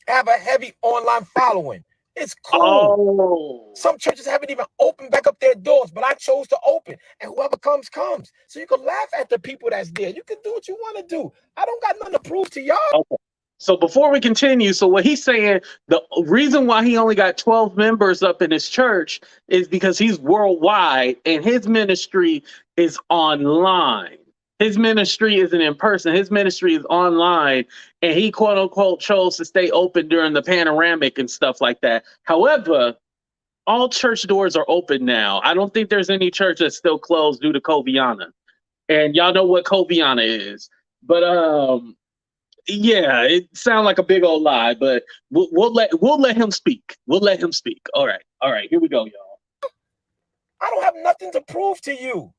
Speaker 3: I have a heavy online following. It's cool. Some churches haven't even opened back up their doors, but I chose to open. And whoever comes, comes. So you can laugh at the people that's there. You can do what you want to do. I don't got nothing to prove to y'all.
Speaker 1: Okay. So before we continue, so what he's saying, the reason why he only got 12 members up in his church is because he's worldwide and his ministry is online. His ministry isn't in person. His ministry is online, and he quote unquote chose to stay open during the panoramic and stuff like that. However, all church doors are open now. I don't think there's any church that's still closed due to Coviana. And y'all know what Coviana is. But yeah, it sounds like a big old lie, but we'll let him speak. We'll let him speak. All right, here we go, y'all.
Speaker 3: I don't have nothing to prove to you.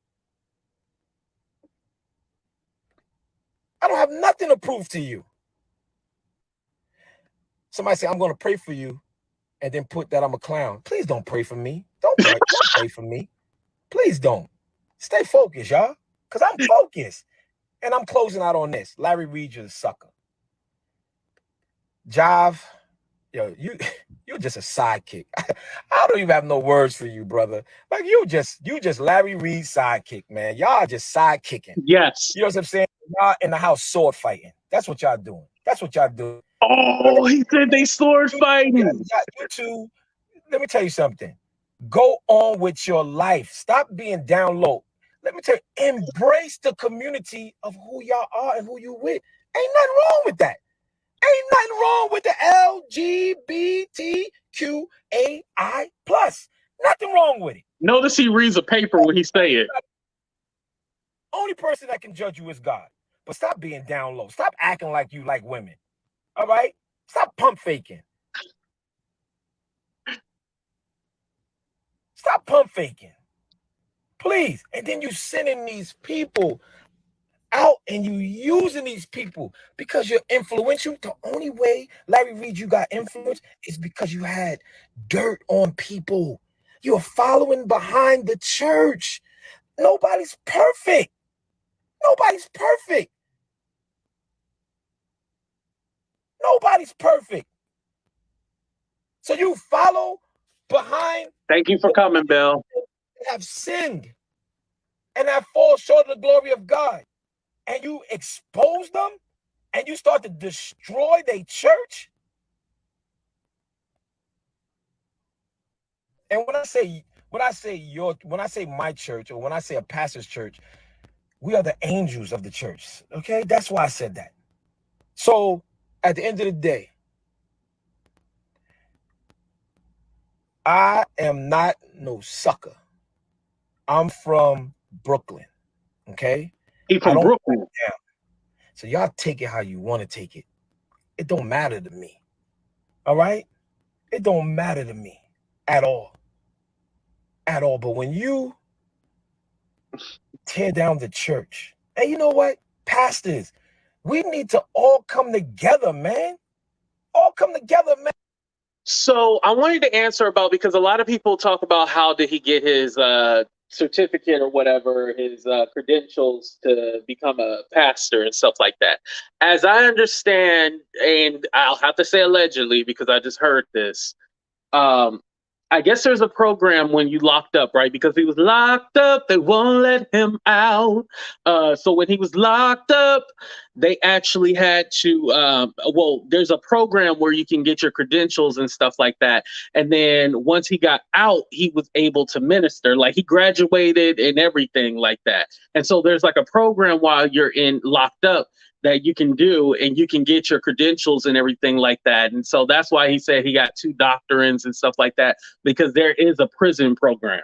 Speaker 3: I don't have nothing to prove to you. Somebody say, I'm going to pray for you, and then put that I'm a clown. Please don't pray for me. Don't pray for me. Please don't. Stay focused, y'all, because I'm focused. And I'm closing out on this. Larry Reid, you're a sucker. Jive, yo, you're just a sidekick. I don't even have no words for you, brother. Like you just Larry Reid sidekick, man. Y'all just sidekicking.
Speaker 1: Yes.
Speaker 3: You know what I'm saying? Y'all in the house sword fighting. That's what y'all doing. That's what y'all doing.
Speaker 1: Oh, he said they sword fighting.
Speaker 3: You two, let me tell you something. Go on with your life. Stop being down low. Let me tell you, embrace the community of who y'all are and who you with. Ain't nothing wrong with that. Ain't nothing wrong with the LGBTQAI plus. Nothing wrong with it.
Speaker 1: Notice he reads a paper when he say it.
Speaker 3: Only person that can judge you is God. But stop being down low. Stop acting like you like women. All right? Stop pump faking. Stop pump faking. Please. And then you sending these people out and you using these people because you're influential. The only way, Larry Reid, you got influence is because you had dirt on people. You're following behind the church. Nobody's perfect. Nobody's perfect. Nobody's perfect. So you follow behind.
Speaker 1: Thank you for coming, Bill.
Speaker 3: Have sinned and have fallen short of the glory of God. And you expose them and you start to destroy their church. And when I say my church, or when I say a pastor's church, we are the angels of the church. Okay, that's why I said that. So at the end of the day, I am not no sucker. I'm from Brooklyn. Okay,
Speaker 1: He from Brooklyn.
Speaker 3: So y'all take it how you want to take it. It don't matter to me. All right, it don't matter to me at all. At all. But when you tear down the church, and you know what, pastors, we need to all come together, man. All come together, man.
Speaker 1: So I wanted to answer about, because a lot of people talk about how did he get his certificate or whatever, his credentials to become a pastor and stuff like that. As I understand, and I'll have to say allegedly because I just heard this, I guess there's a program when you locked up, right? Because he was locked up, they won't let him out. So when he was locked up, they actually had to, there's a program where you can get your credentials and stuff like that. And then once he got out, he was able to minister. Like he graduated and everything like that. And so there's like a program while you're in locked up that you can do, and you can get your credentials and everything like that. And so that's why he said he got 2 doctorates and stuff like that, because there is a prison program.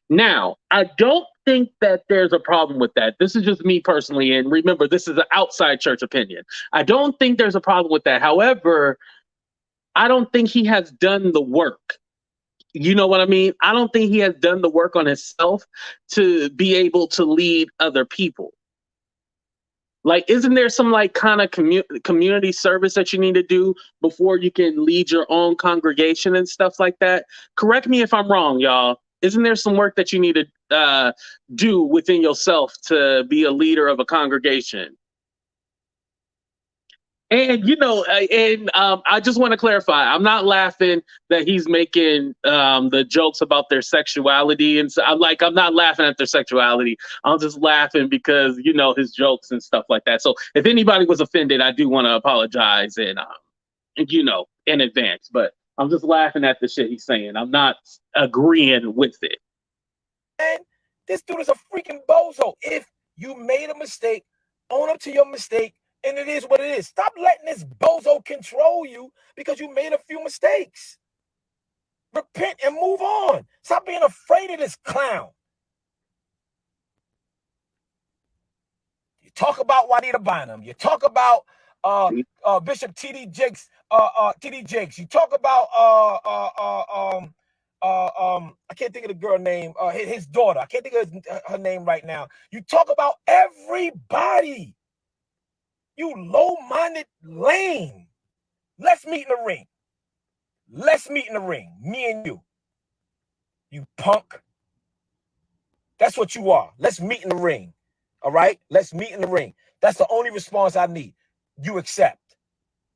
Speaker 1: Now, I don't think that there's a problem with that. This is just me personally. And remember, this is an outside church opinion. I don't think there's a problem with that. However, I don't think he has done the work. You know what I mean? I don't think he has done the work on himself to be able to lead other people. Like, isn't there some like kind of community service that you need to do before you can lead your own congregation and stuff like that? Correct me if I'm wrong, y'all. Isn't there some work that you need to do within yourself to be a leader of a congregation? And I just want to clarify, I'm not laughing that he's making the jokes about their sexuality, and so I'm not laughing at their sexuality. I'm just laughing because his jokes and stuff like that. So if anybody was offended, I do want to apologize and in advance. But I'm just laughing at the shit he's saying. I'm not agreeing with it.
Speaker 3: And this dude is a freaking bozo. If you made a mistake, own up to your mistake. And it is what it is. Stop letting this bozo control you because you made a few mistakes. Repent and move on. Stop being afraid of this clown. You talk about Juanita Bynum. You talk about Bishop T.D. Jakes. You talk about I can't think of the girl name. His daughter. I can't think of her name right now. You talk about everybody. You low-minded lame. Let's meet in the ring. Let's meet in the ring. Me and you. You punk. That's what you are. Let's meet in the ring. All right? Let's meet in the ring. That's the only response I need. You accept.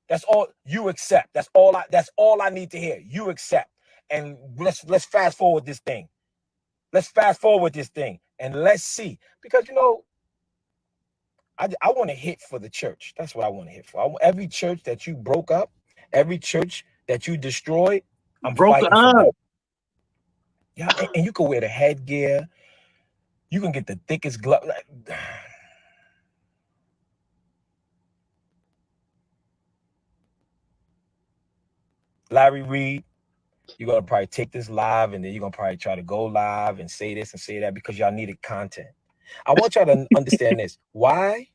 Speaker 3: That's all you accept. That's all I need to hear. You accept. And let's fast forward this thing. Let's fast forward this thing and let's see. Because I want to hit for the church. That's what I want to hit for. Every church that you broke up, every church that you destroyed, I'm fighting for them. Yeah, and you can wear the headgear. You can get the thickest glove. Larry Reid, you're going to probably take this live, and then you're going to probably try to go live and say this and say that because y'all needed content. I want y'all to understand this. Why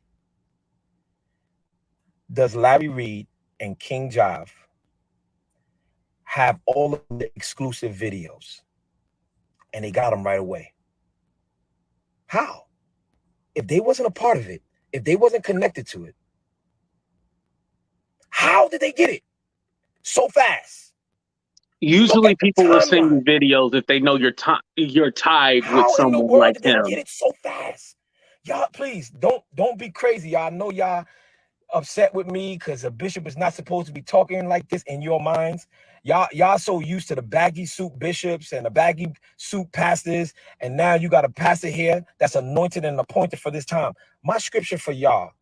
Speaker 3: does Larry Reid and KingJives have all of the exclusive videos? And they got them right away. How? If they wasn't a part of it, if they wasn't connected to it, how did they get it so fast?
Speaker 1: Usually people will send you videos if they know you're tied with someone like him. How in the world did they
Speaker 3: get it so fast? Y'all, please don't be crazy. Y'all know y'all upset with me because a bishop is not supposed to be talking like this in your minds. Y'all so used to the baggy suit bishops and the baggy suit pastors, and now you got a pastor here that's anointed and appointed for this time. My scripture for y'all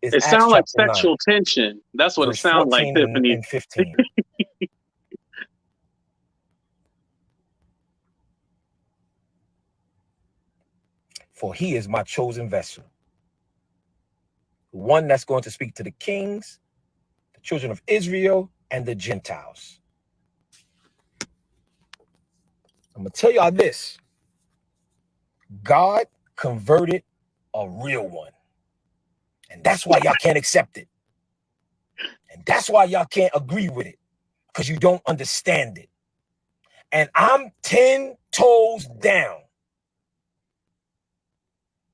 Speaker 3: is
Speaker 1: it sounds like sexual tension. That's what it sounds like, Tiffany.
Speaker 3: And 15. For he is my chosen vessel, one that's going to speak to the kings, the children of Israel, and the Gentiles. I'm going to tell y'all this. God converted a real one. And that's why y'all can't accept it. And that's why y'all can't agree with it, because you don't understand it. And I'm 10 toes down.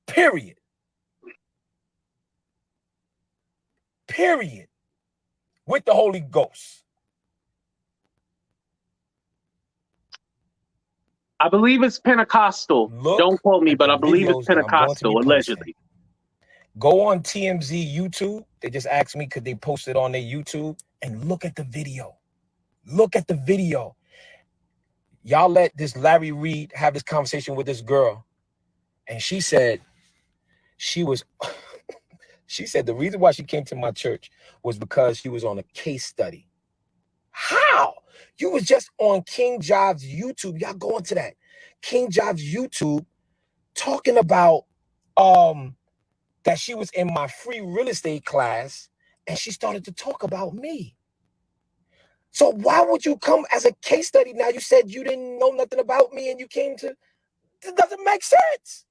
Speaker 3: Period. Period. With the Holy Ghost.
Speaker 1: I believe it's Pentecostal. Don't quote me, but I believe it's Pentecostal, allegedly.
Speaker 3: Go on TMZ YouTube. They just asked me, could they post it on their YouTube? And look at the video. Look at the video. Y'all let this Larry Reid have this conversation with this girl. And she said she said the reason why she came to my church was because she was on a case study. How? You was just on KingJives YouTube. Y'all go into that. KingJives YouTube talking about that she was in my free real estate class and she started to talk about me. So why would you come as a case study? Now you said you didn't know nothing about me and you came to, it doesn't make sense.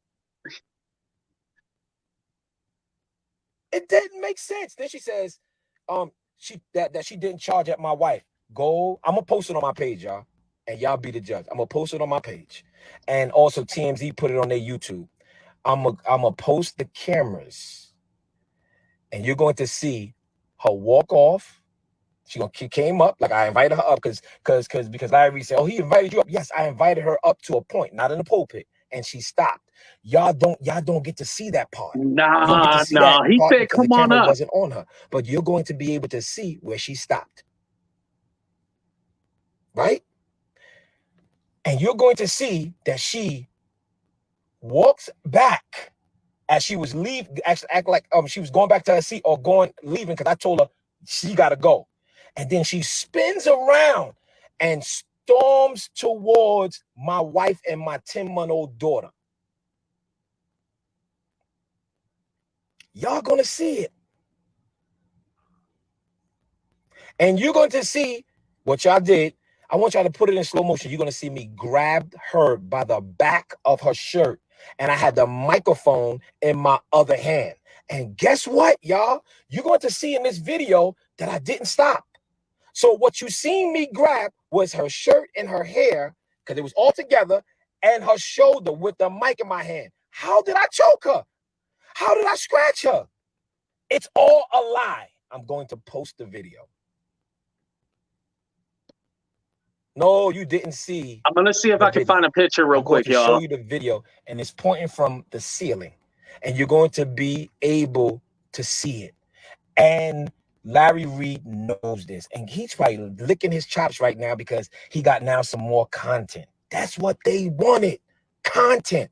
Speaker 3: It didn't make sense. Then she says, that she didn't charge at my wife. Go, I'm gonna post it on my page, y'all. And y'all be the judge. I'm gonna post it on my page. And also TMZ put it on their YouTube. I'm gonna post the cameras. And you're going to see her walk off. She came up, like I invited her up because Larry said, oh, he invited you up. Yes, I invited her up to a point, not in the pulpit. And she stopped. Y'all don't get to see that part.
Speaker 1: Nah. He said, come on up.
Speaker 3: Wasn't on her, but you're going to be able to see where she stopped. Right? And you're going to see that she walks back as she was leaving, actually act like she was going back to her seat or leaving, because I told her she got to go. And then she spins around and storms towards my wife and my 10-month-old daughter. Y'all going to see it. And you're going to see what y'all did. I want y'all to put it in slow motion. You're going to see me grab her by the back of her shirt. And I had the microphone in my other hand. And guess what, y'all? You're going to see in this video that I didn't stop. So what you seen me grab was her shirt and her hair, because it was all together, and her shoulder with the mic in my hand. How did I choke her? How did I scratch her? It's all a lie. I'm going to post the video. No, you didn't see.
Speaker 1: I'm going to see if I can find a picture real quick, y'all.
Speaker 3: I'm going to show you the video, and it's pointing from the ceiling, and you're going to be able to see it. And Larry Reid knows this, and he's probably licking his chops right now because he got now some more content. That's what they wanted, content.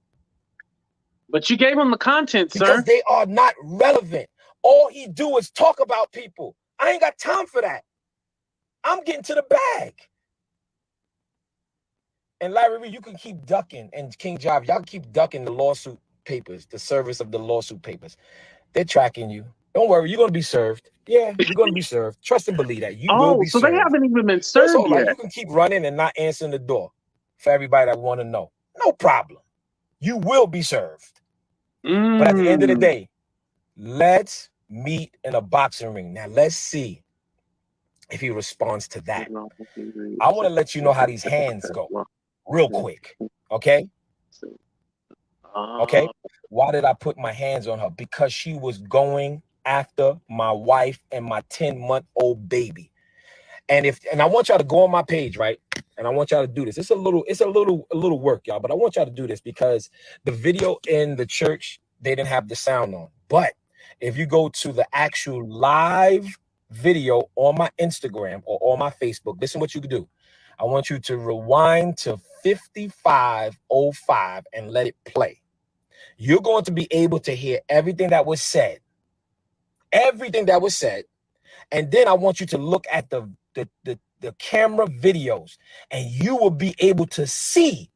Speaker 1: But you gave him the content,
Speaker 3: because
Speaker 1: sir.
Speaker 3: they are not relevant. All he do is talk about people. I ain't got time for that. I'm getting to the bag. And Larry Reid, you can keep ducking, and KingJives, y'all keep ducking the lawsuit papers, the service of the lawsuit papers. They're tracking you. Don't worry, you're gonna be served. Yeah, you're gonna be served. Trust and believe that. You will be
Speaker 1: So they
Speaker 3: served.
Speaker 1: haven't even been
Speaker 3: So it's
Speaker 1: served
Speaker 3: all right.
Speaker 1: yet.
Speaker 3: You can keep running and not answering the door for everybody that want to know. No problem. You will be served. But at the end of the day, let's meet in a boxing ring. Now let's see if he responds to that. I want to let you know how these hands go real quick. Okay? Okay? Why did I put my hands on her? Because she was going after my wife and my 10-month-old baby. And I want y'all to go on my page, right? And I want y'all to do this. It's a little work, y'all, but I want y'all to do this because the video in the church, they didn't have the sound on. But if you go to the actual live video on my Instagram or on my Facebook, listen what you can do. I want you to rewind to 55:05 and let it play. You're going to be able to hear everything that was said. Everything that was said. And then I want you to look at the camera videos, and you will be able to see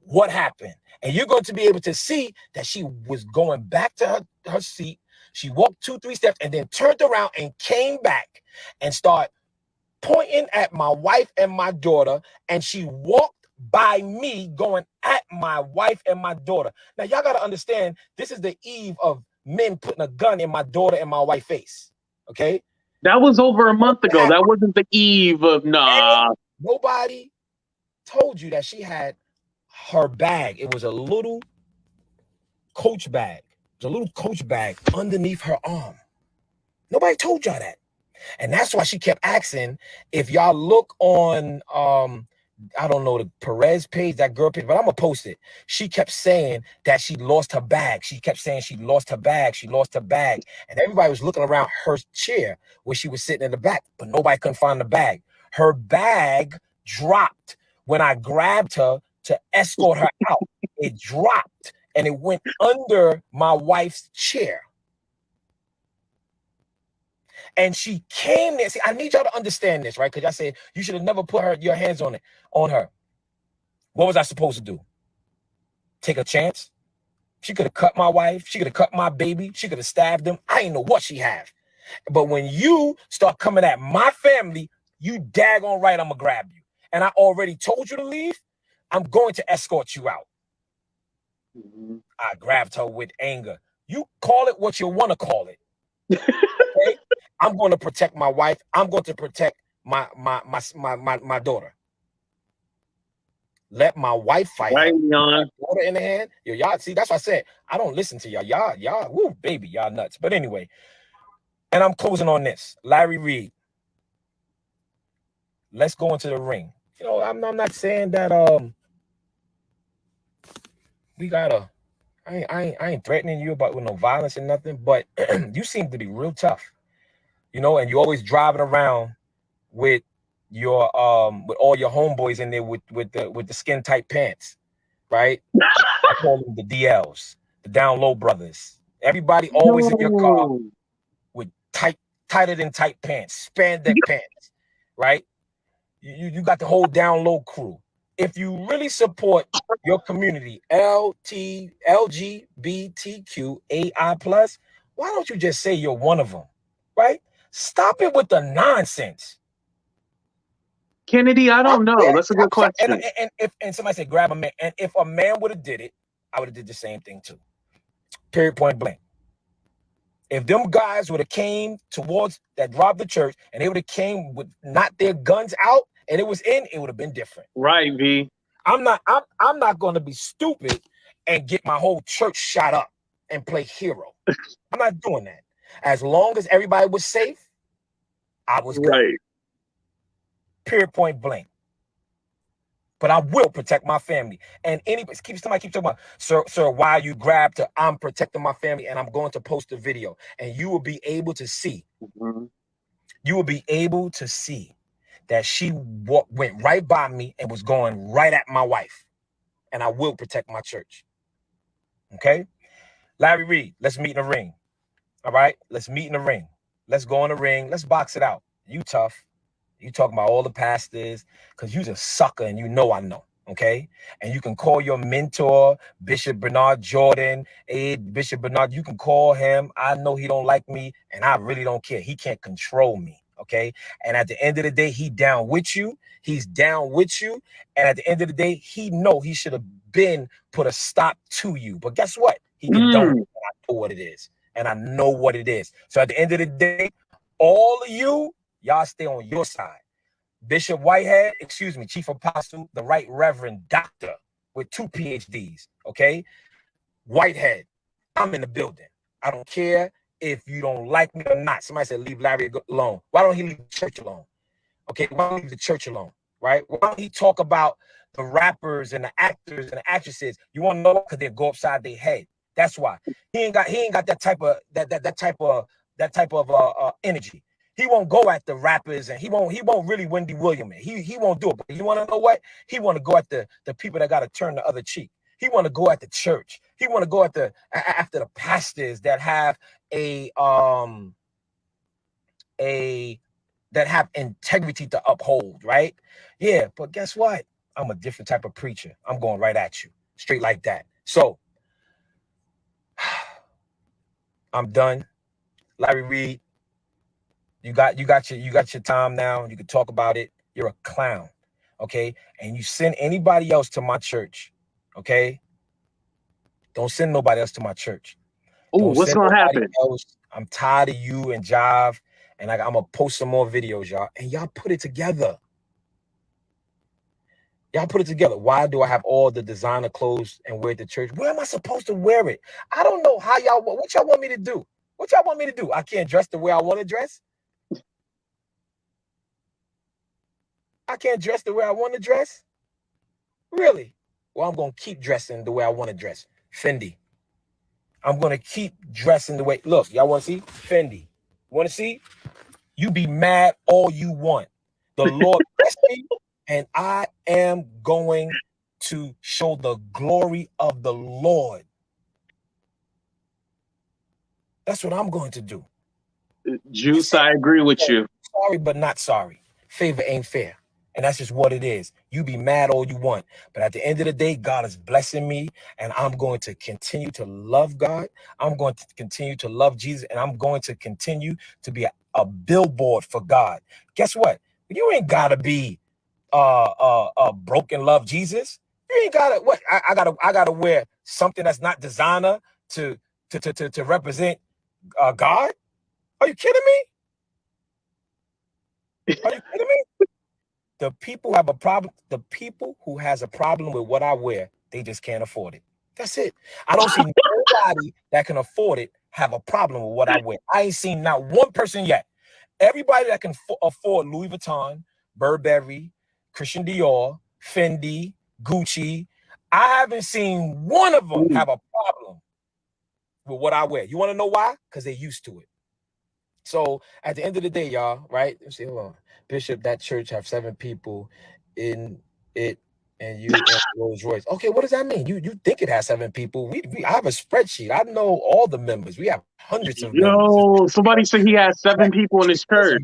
Speaker 3: what happened. And you're going to be able to see that she was going back to her seat. She walked 2-3 steps and then turned around and came back and started pointing at my wife and my daughter. And she walked by me going at my wife and my daughter. Now, y'all got to understand, this is the eve of men putting a gun in my daughter and my wife's face. Okay?
Speaker 1: That was over a month ago. That wasn't the eve of
Speaker 3: Nobody told you that she had her bag. It was a little Coach bag. It was a little Coach bag underneath her arm. Nobody told y'all that. And that's why she kept asking. If y'all look on I don't know, the Perez page, that girl page, but I'm gonna post it. She kept saying that she lost her bag. She kept saying she lost her bag. She lost her bag. And everybody was looking around her chair where she was sitting in the back, but nobody couldn't find the bag. Her bag dropped when I grabbed her to escort her out. It dropped and it went under my wife's chair. And she came there. See, I need y'all to understand this, right? Because I said you should have never put your hands on her. What was I supposed to do? Take a chance? She could have cut my wife. She could have cut my baby. She could have stabbed them. I didn't know what she had. But when you start coming at my family, you daggone right I'm going to grab you. And I already told you to leave. I'm going to escort you out. I grabbed her with anger. You call it what you want to call it. Okay? I'm going to protect my wife. I'm going to protect my daughter. Let my wife fight her. My daughter in the hand. Yo, y'all see, that's what I said. I don't listen to y'all. Y'all, woo, baby, y'all nuts. But anyway, and I'm closing on this. Larry Reid. Let's go into the ring. You know, I'm not saying that we gotta. I ain't threatening you about with no violence and nothing, but you seem to be real tough. You know, and you always driving around with your with all your homeboys in there with the skin tight pants, right? I call them the DLs, the down low brothers. Everybody always in your car with tighter than tight pants, spandex pants, right? You got the whole down low crew. If you really support your community, LGBTQAI+, why don't you just say you're one of them, right? Stop it with the nonsense.
Speaker 1: Kennedy, I don't know. That's a good question.
Speaker 3: And somebody said grab a man. And if a man would have did it, I would have did the same thing too. Period, point blank. If them guys would have came towards that robbed the church and they would have came with not their guns out and it was in, it would have been different.
Speaker 1: Right, V.
Speaker 3: I'm not going to be stupid and get my whole church shot up and play hero. I'm not doing that. As long as everybody was safe, I was good.
Speaker 1: Right.
Speaker 3: Period, point blank. But I will protect my family. And somebody keeps talking about, sir, why you grabbed her? I'm protecting my family, and I'm going to post a video, and you will be able to see. You will be able to see that she went right by me and was going right at my wife, and I will protect my church. Okay. Larry Reid, let's meet in the ring. All right, let's meet in the ring. Let's go in the ring. Let's box it out. You tough. You talking about all the pastors because you's a sucker and you know I know. Okay, and you can call your mentor, Bishop Bernard Jordan. Hey, Bishop Bernard, you can call him. I know he don't like me, and I really don't care. He can't control me. Okay, and at the end of the day, he down with you. He's down with you, and at the end of the day, he know he should have been put a stop to you. But guess what? He condoned it. I know what it is, and I know what it is. So at the end of the day, all of you, y'all stay on your side. Bishop Whitehead, excuse me, Chief Apostle, the Right Reverend Doctor with 2 PhDs, okay? Whitehead, I'm in the building. I don't care if you don't like me or not. Somebody said leave Larry alone. Why don't he leave the church alone? Okay, why don't he leave the church alone, right? Why don't he talk about the rappers and the actors and the actresses? You want to know because they go upside their head. That's why. He ain't got that type of energy. He won't go at the rappers and he won't really Wendy William it. He won't do it. But you want to know what? He want to go at the people that got to turn the other cheek. He want to go at the church. He want to go at after the pastors that have that have integrity to uphold, right? Yeah, but guess what? I'm a different type of preacher. I'm going right at you, straight like that. So I'm done. Larry Reid, you got your time now. You can talk about it. You're a clown, okay? And you send anybody else to my church, okay? Don't send nobody else to my church.
Speaker 1: Oh, what's gonna happen?
Speaker 3: Else. I'm tired of you and Jive, and I'm gonna post some more videos, y'all. And y'all put it together. Y'all put it together. Why do I have all the designer clothes and wear it to church? Where am I supposed to wear it? I don't know how y'all. What y'all want me to do? What y'all want me to do? I can't dress the way I want to dress. I can't dress the way I want to dress. Really? Well, I'm gonna keep dressing the way I want to dress. Fendi. I'm gonna keep dressing the way. Look, y'all want to see Fendi? Want to see? You be mad all you want. The Lord bless me, and I am going to show the glory of the Lord. That's what I'm going to do.
Speaker 1: Juice, I agree with you.
Speaker 3: Sorry, but not sorry. Favor ain't fair. And that's just what it is. You be mad all you want. But at the end of the day, God is blessing me. And I'm going to continue to love God. I'm going to continue to love Jesus. And I'm going to continue to be a billboard for God. Guess what? You ain't gotta be broken love Jesus. You ain't gotta what I gotta wear something that's not designer to represent God. Are you kidding me? Are you kidding me? The people have a problem. The people who has a problem with what I wear, they just can't afford it. That's it. I don't see nobody that can afford it have a problem with what I wear. I ain't seen not one person yet. Everybody that can afford Louis Vuitton, Burberry, Christian Dior, Fendi, Gucci, I haven't seen one of them have a problem with what I wear. You want to know why? Because they're used to it. So at the end of the day, y'all, right? Let's see, hold on. Bishop, that church have 7 people in it, and you and Rolls Royce. Okay, what does that mean? You think it has 7 people? I have a spreadsheet. I know all the members. We have hundreds of members.
Speaker 1: Yo, somebody said he has 7 people in his church.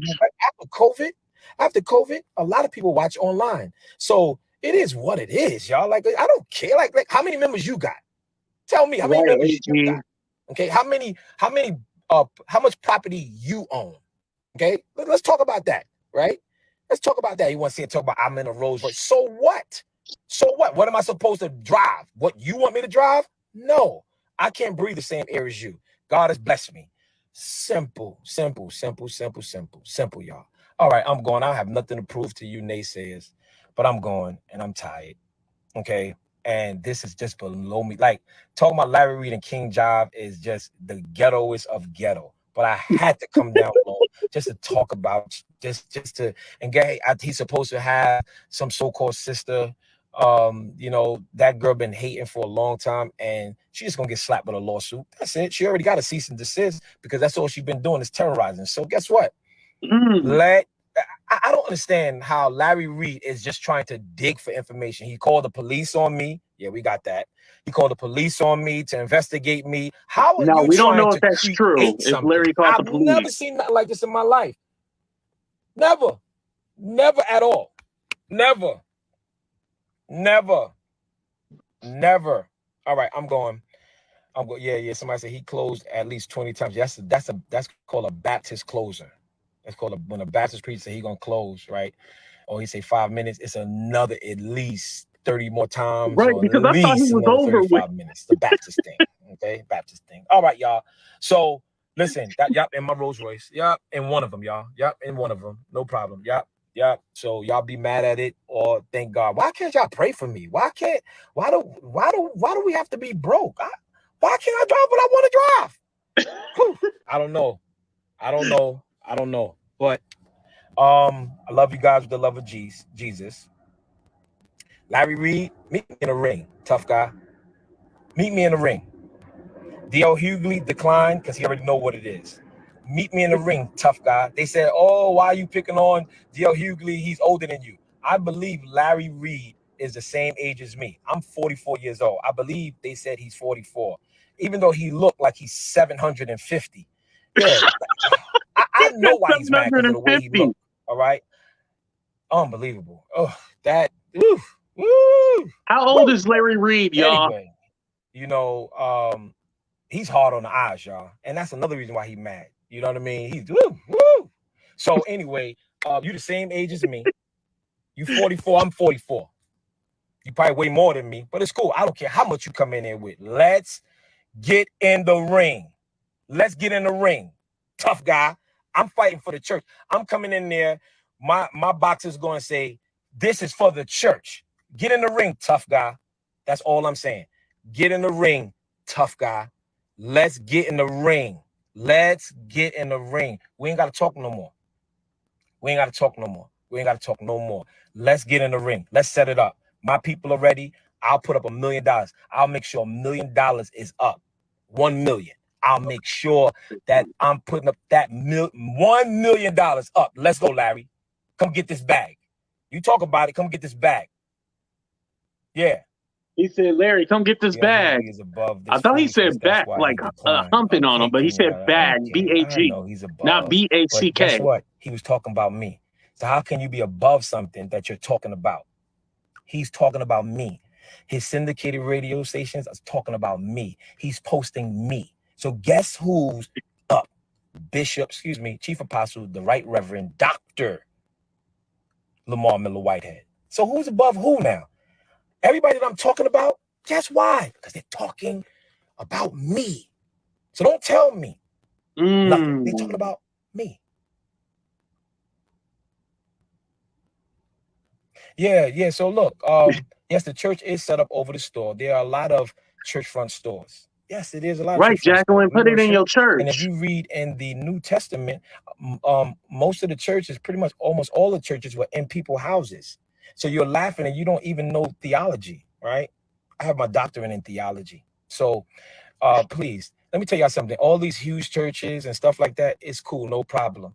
Speaker 3: After COVID, a lot of people watch online. So it is what it is, y'all. Like I don't care. Like how many members you got? Tell me how many members you got. Okay, how much property you own? Okay, let's talk about that, right? Let's talk about that. You want to see it? Talk about I'm in a Rolls Royce. So what? So what? What am I supposed to drive? What you want me to drive? No, I can't breathe the same air as you. God has blessed me. Simple, simple, simple, simple, simple, simple, y'all. All right, I'm going. I have nothing to prove to you naysayers, but I'm going and I'm tired. Okay. And this is just below me. Like talking about Larry Reid and KingJives is just the ghettoest of ghetto. But I had to come down low just to talk about just to and get he's supposed to have some so-called sister. You know, that girl been hating for a long time and she's just gonna get slapped with a lawsuit. That's it. She already got a cease and desist because that's all she's been doing is terrorizing. So guess what? I don't understand how Larry Reid is just trying to dig for information. He called the police on me. Yeah, we got that. He called the police on me to investigate me. How are
Speaker 1: Now
Speaker 3: you
Speaker 1: we don't know
Speaker 3: trying
Speaker 1: if
Speaker 3: to
Speaker 1: that's true.
Speaker 3: create
Speaker 1: If
Speaker 3: something?
Speaker 1: Larry called the
Speaker 3: I've never
Speaker 1: police,
Speaker 3: seen nothing like this in my life. Never. Never at all. Never. Never. Never. All right, I'm going. Yeah. Somebody said he closed at least 20 times. That's called a Baptist closer. That's called when a Baptist preacher say he gonna close, right? Or he say 5 minutes. It's another at least 30 more times,
Speaker 1: right?
Speaker 3: or at
Speaker 1: Because I thought he
Speaker 3: least
Speaker 1: was
Speaker 3: another
Speaker 1: over with.
Speaker 3: 35 minutes. The Baptist thing, okay? Baptist thing. All right, y'all. So listen, in my Rolls Royce, in one of them, y'all. In one of them, no problem. So y'all be mad at it or thank God. Why can't y'all pray for me? Why do we have to be broke? Why can't I drive what I want to drive? I don't know. But I love you guys with the love of Jesus. Larry Reid, meet me in the ring, tough guy. Meet me in the ring. D.L. Hughley declined because he already know what it is. Meet me in the ring, tough guy. They said, oh, why are you picking on D.L. Hughley? He's older than you. I believe Larry Reid is the same age as me. I'm 44 years old. I believe they said he's 44, even though he looked like he's 750. Yeah, I know why he's mad because of the way he
Speaker 1: 750.
Speaker 3: looked. All right, unbelievable. Oh, that. Woo.
Speaker 1: How old is Larry Reid, y'all?
Speaker 3: Anyway, he's hard on the eyes, y'all, and that's another reason why he's mad. You know what I mean? He's woo. So anyway, you the same age as me. You 44, I'm 44. You probably way more than me, but it's cool. I don't care how much you come in there with. Let's get in the ring. Let's get in the ring. Tough guy. I'm fighting for the church. I'm coming in there. My boxer's going to say, this is for the church. Get in the ring, tough guy. That's all I'm saying. Get in the ring, tough guy. Let's get in the ring. Let's get in the ring. We ain't got to talk no more. Let's get in the ring. Let's set it up. My people are ready. I'll put up $1 million. I'll make sure $1 million is up. 1 million. I'll make sure that I'm putting up that $1 million up. Let's go, Larry. Come get this bag. You talk about it. Come get this bag. Yeah.
Speaker 1: He said, Larry, come get this bag. I thought he said back, like humping on him, but he said bag, B-A-G, not B-A-C-K.
Speaker 3: But guess what? He was talking about me. So how can you be above something that you're talking about? He's talking about me. His syndicated radio stations are talking about me. He's posting me. So guess who's up? Chief Apostle, the Right Reverend Dr. Lamor Miller Whitehead. So who's above who now? Everybody that I'm talking about, guess why? Because they're talking about me. So don't tell me nothing. They're talking about me. Yeah. So look, yes, the church is set up over the store. There are a lot of church front stores. Yes, it is a lot of
Speaker 1: right,
Speaker 3: church front
Speaker 1: Jacqueline,
Speaker 3: stores.
Speaker 1: put it in your church.
Speaker 3: And if you read in the New Testament, most of the churches, pretty much almost all the churches were in people's houses. So you're laughing and you don't even know theology, right? I have my doctorate in theology. So please, let me tell y'all something. All these huge churches and stuff like that is cool, no problem.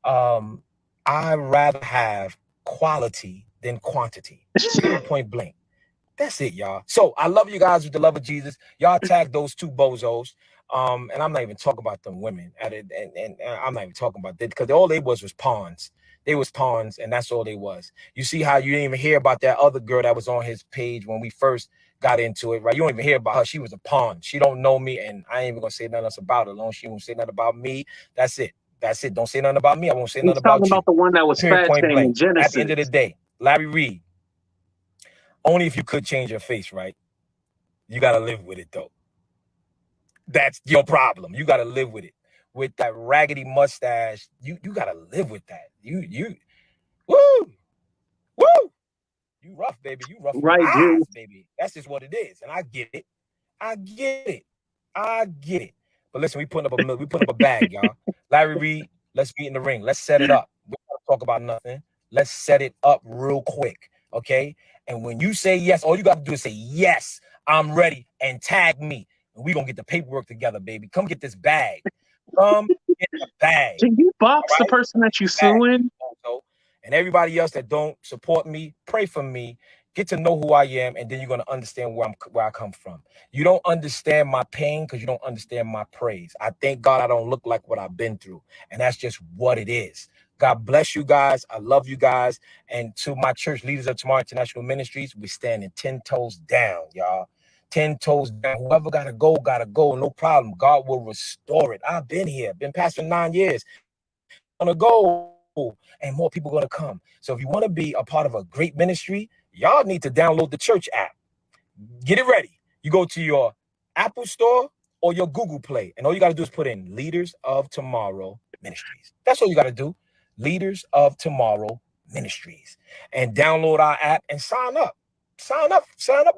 Speaker 3: I'd rather have quality than quantity. Point blank. That's it, y'all. So I love you guys with the love of Jesus. Y'all tag those two bozos. And I'm not even talking about them women at it, and I'm not even talking about that because all they was pawns. They was pawns, and that's all they was. You see how you didn't even hear about that other girl that was on his page when we first got into it, right? You don't even hear about her. She was a pawn. She don't know me, and I ain't even gonna say nothing else about her. As long as she won't say nothing about me, that's it. That's it. Don't say nothing about me. I won't say nothing about you.
Speaker 1: He's talking about the one that was
Speaker 3: Period, point
Speaker 1: fasting
Speaker 3: blank.
Speaker 1: in Genesis.
Speaker 3: At the end of the day, Larry Reid, only if you could change your face, right? You got to live with it, though. That's your problem. You got to live with it. With that raggedy mustache, you got to live with that. Woo! You rough, baby. You rough
Speaker 1: right,
Speaker 3: eyes, baby. That's just what it is. And I get it. But listen, we putting up a bag, y'all. Larry Reid, let's meet in the ring. Let's set it up. We don't talk about nothing. Let's set it up real quick, okay? And when you say yes, all you got to do is say, yes, I'm ready, and tag me. And we're going to get the paperwork together, baby. Come get this bag. Come get the bag.
Speaker 1: Can you box the person that you suing?
Speaker 3: And everybody else that don't support me, pray for me. Get to know who I am, and then you're gonna understand where I come from. You don't understand my pain because you don't understand my praise. I thank God I don't look like what I've been through, and that's just what it is. God bless you guys. I love you guys. And to my church leaders of Tomorrow International Ministries, we're standing 10 toes down, y'all. 10 toes down. Whoever gotta go, no problem. God will restore it. I've been here, been pastoring 9 years. Gonna go, and more people gonna come. So if you want to be a part of a great ministry, y'all need to download the church app. Get it ready. You go to your Apple Store or your Google Play, and all you got to do is put in Leaders of Tomorrow Ministries. That's all you got to do. Leaders of Tomorrow Ministries. And download our app and sign up. Sign up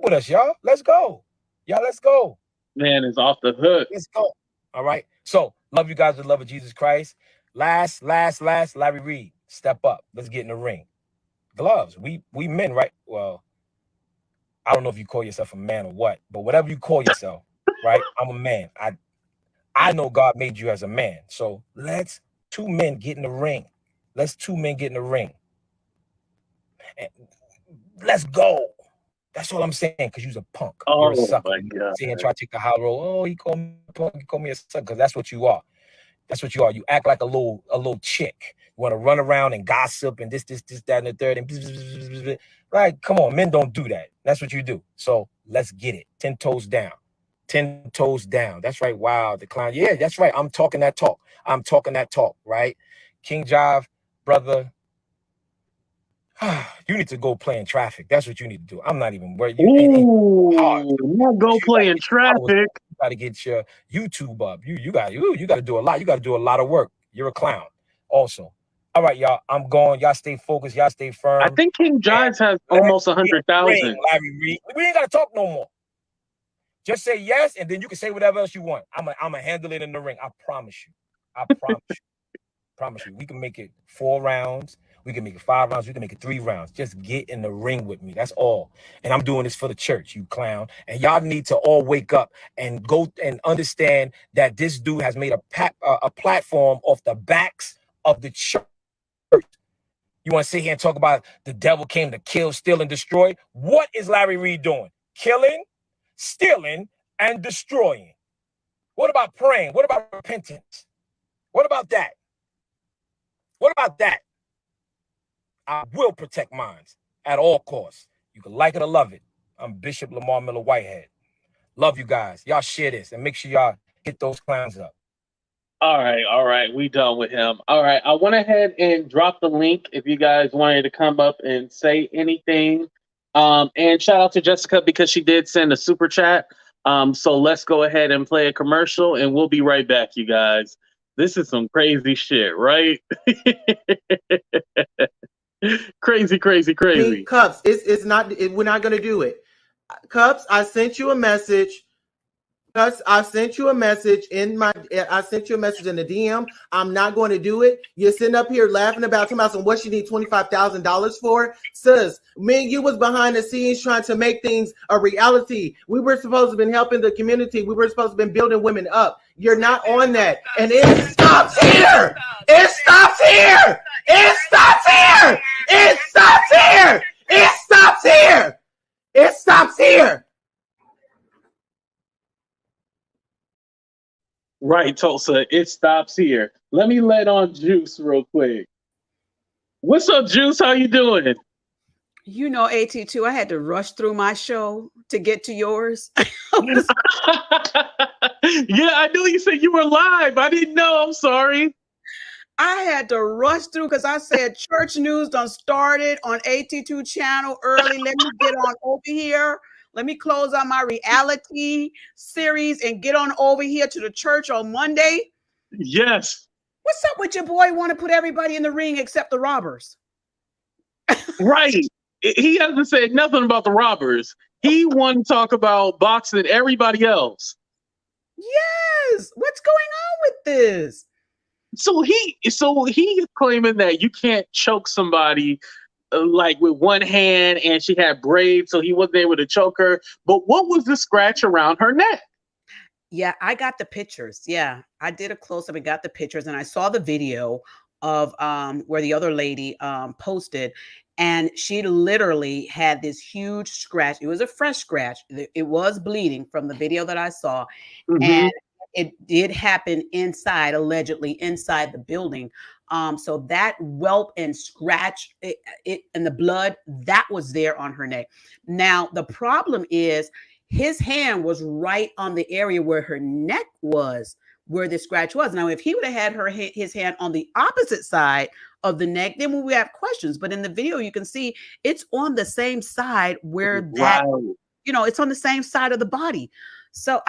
Speaker 3: with us, y'all. Let's go. Y'all, let's go.
Speaker 1: Man, it's off the hook.
Speaker 3: Let's go. All right. So, love you guys with the love of Jesus Christ. Last, Larry Reid, step up. Let's get in the ring. Gloves. We men, right? Well, I don't know if you call yourself a man or what, but whatever you call yourself, right? I'm a man. I know God made you as a man. So let's 2 men get in the ring. Let's 2 men get in the ring. And let's go. That's all I'm saying, because you're a punk. You're a sucker.
Speaker 1: My God.
Speaker 3: Saying try to take the high road. Oh, he called me a punk. He called me a sucker, because that's what you are. That's what you are. You act like a little chick. You want to run around and gossip and this, that, and the third. And right? Come on, men don't do that. That's what you do. So let's get it. 10 toes down. 10 toes down. That's right. Wow, decline. Yeah, that's right. I'm talking that talk. Right? KingJives, brother. You need to go play in traffic. That's what you need to do. I'm not even worried.
Speaker 1: Not go play in traffic.
Speaker 3: You got to get your YouTube up. You got to do a lot. You got to do a lot of work. You're a clown. Also. All right, y'all. I'm going. Y'all stay focused. Y'all stay firm.
Speaker 1: I think KingJives has almost 100,000.
Speaker 3: Larry Reid. We ain't got to talk no more. Just say yes, and then you can say whatever else you want. I'm gonna handle it in the ring. I promise you. Promise you. We can make it 4 rounds. We can make it 5 rounds. We can make it 3 rounds. Just get in the ring with me. That's all. And I'm doing this for the church, you clown. And y'all need to all wake up and go and understand that this dude has made a platform off the backs of the church. You want to sit here and talk about the devil came to kill, steal, and destroy? What is Larry Reid doing? Killing, stealing, and destroying. What about praying? What about repentance? What about that? What about that? I will protect minds at all costs. You can like it or love it. I'm Bishop Lamor Miller Whitehead. Love you guys. Y'all share this and make sure y'all hit those clowns up.
Speaker 1: All right. We done with him. All right. I went ahead and dropped the link if you guys wanted to come up and say anything. And shout out to Jessica because she did send a super chat. So let's go ahead and play a commercial and we'll be right back, you guys. This is some crazy shit, right? Crazy.
Speaker 4: Cups, it's not. We're not gonna do it. Cups, I sent you a message. Cups, I sent you a message in the DM. I'm not going to do it. You're sitting up here laughing about what she need $25,000 for. Sis, me and you was behind the scenes trying to make things a reality. We were supposed to have been helping the community. We were supposed to have been building women up. You're not on that. And it stops here. It stops here. It stops here. It stops here. It stops here. It stops here.
Speaker 1: Right, Tulsa. It stops here. Let me let on Juice real quick. What's up, Juice? How you doing?
Speaker 5: You know, AT2, I had to rush through my show to get to yours.
Speaker 1: Yeah, I knew you said you were live. I didn't know. I'm sorry.
Speaker 5: I had to rush through because I said church news done started on AT2 channel early. Let me get on over here. Let me close out my reality series and get on over here to the church on Monday.
Speaker 1: Yes.
Speaker 5: What's up with your boy want to put everybody in the ring except the robbers?
Speaker 1: Right. He hasn't said nothing about the robbers. He wanted to talk about boxing everybody else.
Speaker 5: Yes. What's going on with this?
Speaker 1: So he is claiming that you can't choke somebody like with one hand and she had braids, so he wasn't able to choke her. But what was the scratch around her neck?
Speaker 5: Yeah, I got the pictures. Yeah, I did a close-up and got the pictures, and I saw the video of where the other lady posted. and she literally had this huge scratch. It was a fresh scratch. It was bleeding from the video that I saw, and it did happen inside, allegedly inside the building. So that whelp and scratch, it and the blood that was there on her neck. Now the problem is his hand was right on the area where her neck was, where the scratch was. Now, if he would have had his hand on the opposite side of the neck, then we would have questions. But in the video, you can see it's on the same side where that, it's on the same side of the body. So,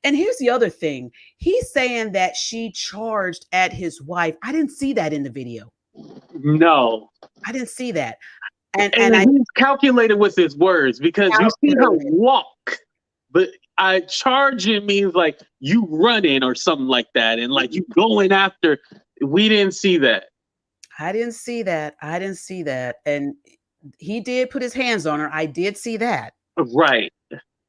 Speaker 5: and here's the other thing. He's saying that she charged at his wife. I didn't see that in the video.
Speaker 1: No.
Speaker 5: I didn't see that.
Speaker 1: And he's calculated with his words, because you see her walk, but I charge it means like you running or something like that, and like you going after. We didn't see that.
Speaker 5: I didn't see that. I didn't see that. And he did put his hands on her. I did see that.
Speaker 1: Right.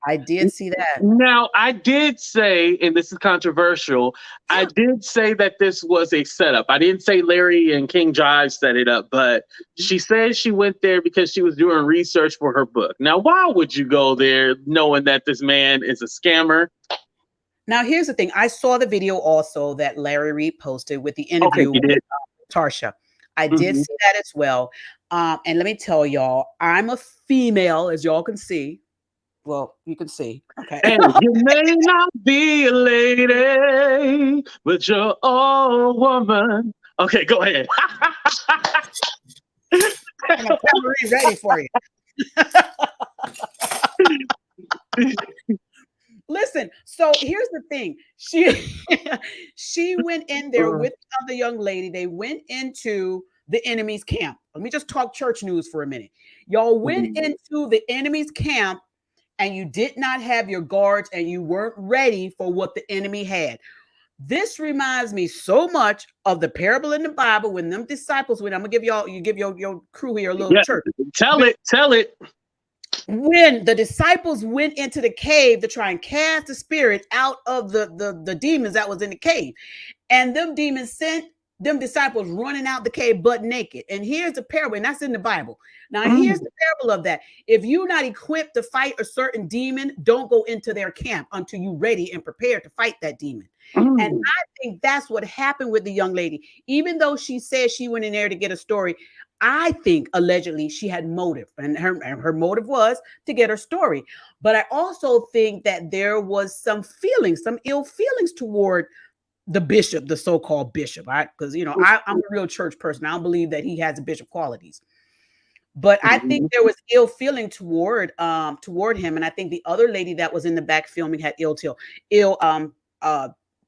Speaker 5: I did see that.
Speaker 1: Now, I did say, and this is controversial, I did say that this was a setup. I didn't say Larry and KingJives set it up, but she said she went there because she was doing research for her book. Now, why would you go there knowing that this man is a scammer?
Speaker 5: Now, here's the thing. I saw the video also that Larry Reid posted with the interview with Tarsha. I did see that as well. And let me tell y'all, I'm a female, as y'all can see. Well, you can see. Okay.
Speaker 1: And you may not be a lady, but you're a woman. Okay, go ahead.
Speaker 5: I'm ready for you. Listen, so here's the thing. She went in there with another young lady. They went into the enemy's camp. Let me just talk church news for a minute. Y'all went into the enemy's camp, and you did not have your guards, and you weren't ready for what the enemy had. This reminds me so much of the parable in the Bible when them disciples went. I'm gonna give your crew here a little church.
Speaker 1: Tell it.
Speaker 5: When the disciples went into the cave to try and cast the spirit out of the demons that was in the cave, and them demons sent them disciples running out the cave butt naked. And here's the parable, and that's in the Bible. Now, here's the parable of that. If you're not equipped to fight a certain demon, don't go into their camp until you're ready and prepared to fight that demon. And I think that's what happened with the young lady. Even though she said she went in there to get a story, I think allegedly she had motive, and her motive was to get her story. But I also think that there was some ill feelings toward the bishop, the so-called bishop, right? Because I'm a real church person. I don't believe that he has bishop qualities, but I think there was ill feeling toward him, and I think the other lady that was in the back filming had ill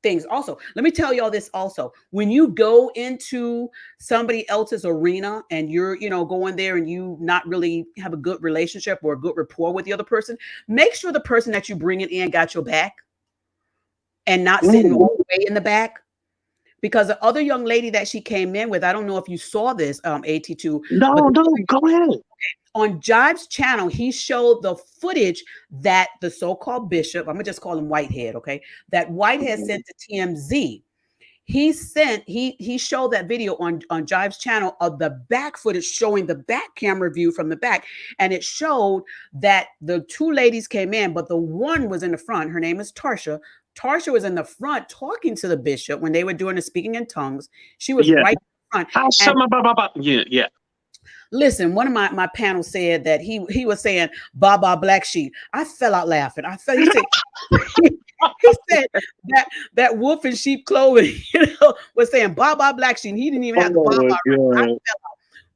Speaker 5: things also. Let me tell y'all this also. When you go into somebody else's arena and you're going there and you not really have a good relationship or a good rapport with the other person, make sure the person that you bring it in got your back and not sitting all the way in the back. Because the other young lady that she came in with, I don't know if you saw this, AT2.
Speaker 1: No, go ahead.
Speaker 5: On Jives' channel, he showed the footage that the so-called bishop, I'm gonna just call him Whitehead, okay? That Whitehead sent to TMZ. He showed that video on Jives' channel of the back footage showing the back camera view from the back. And it showed that the two ladies came in, but the one was in the front. Her name is Tarsha. Tarsha was in the front talking to the bishop when they were doing the speaking in tongues. She was right in front.
Speaker 1: Yeah.
Speaker 5: Listen, one of my panel said that he was saying Baba Black Sheep. I fell out laughing. He said that wolf in sheep clothing, was saying Baba Black Sheep. He didn't even have the Baba. I fell out.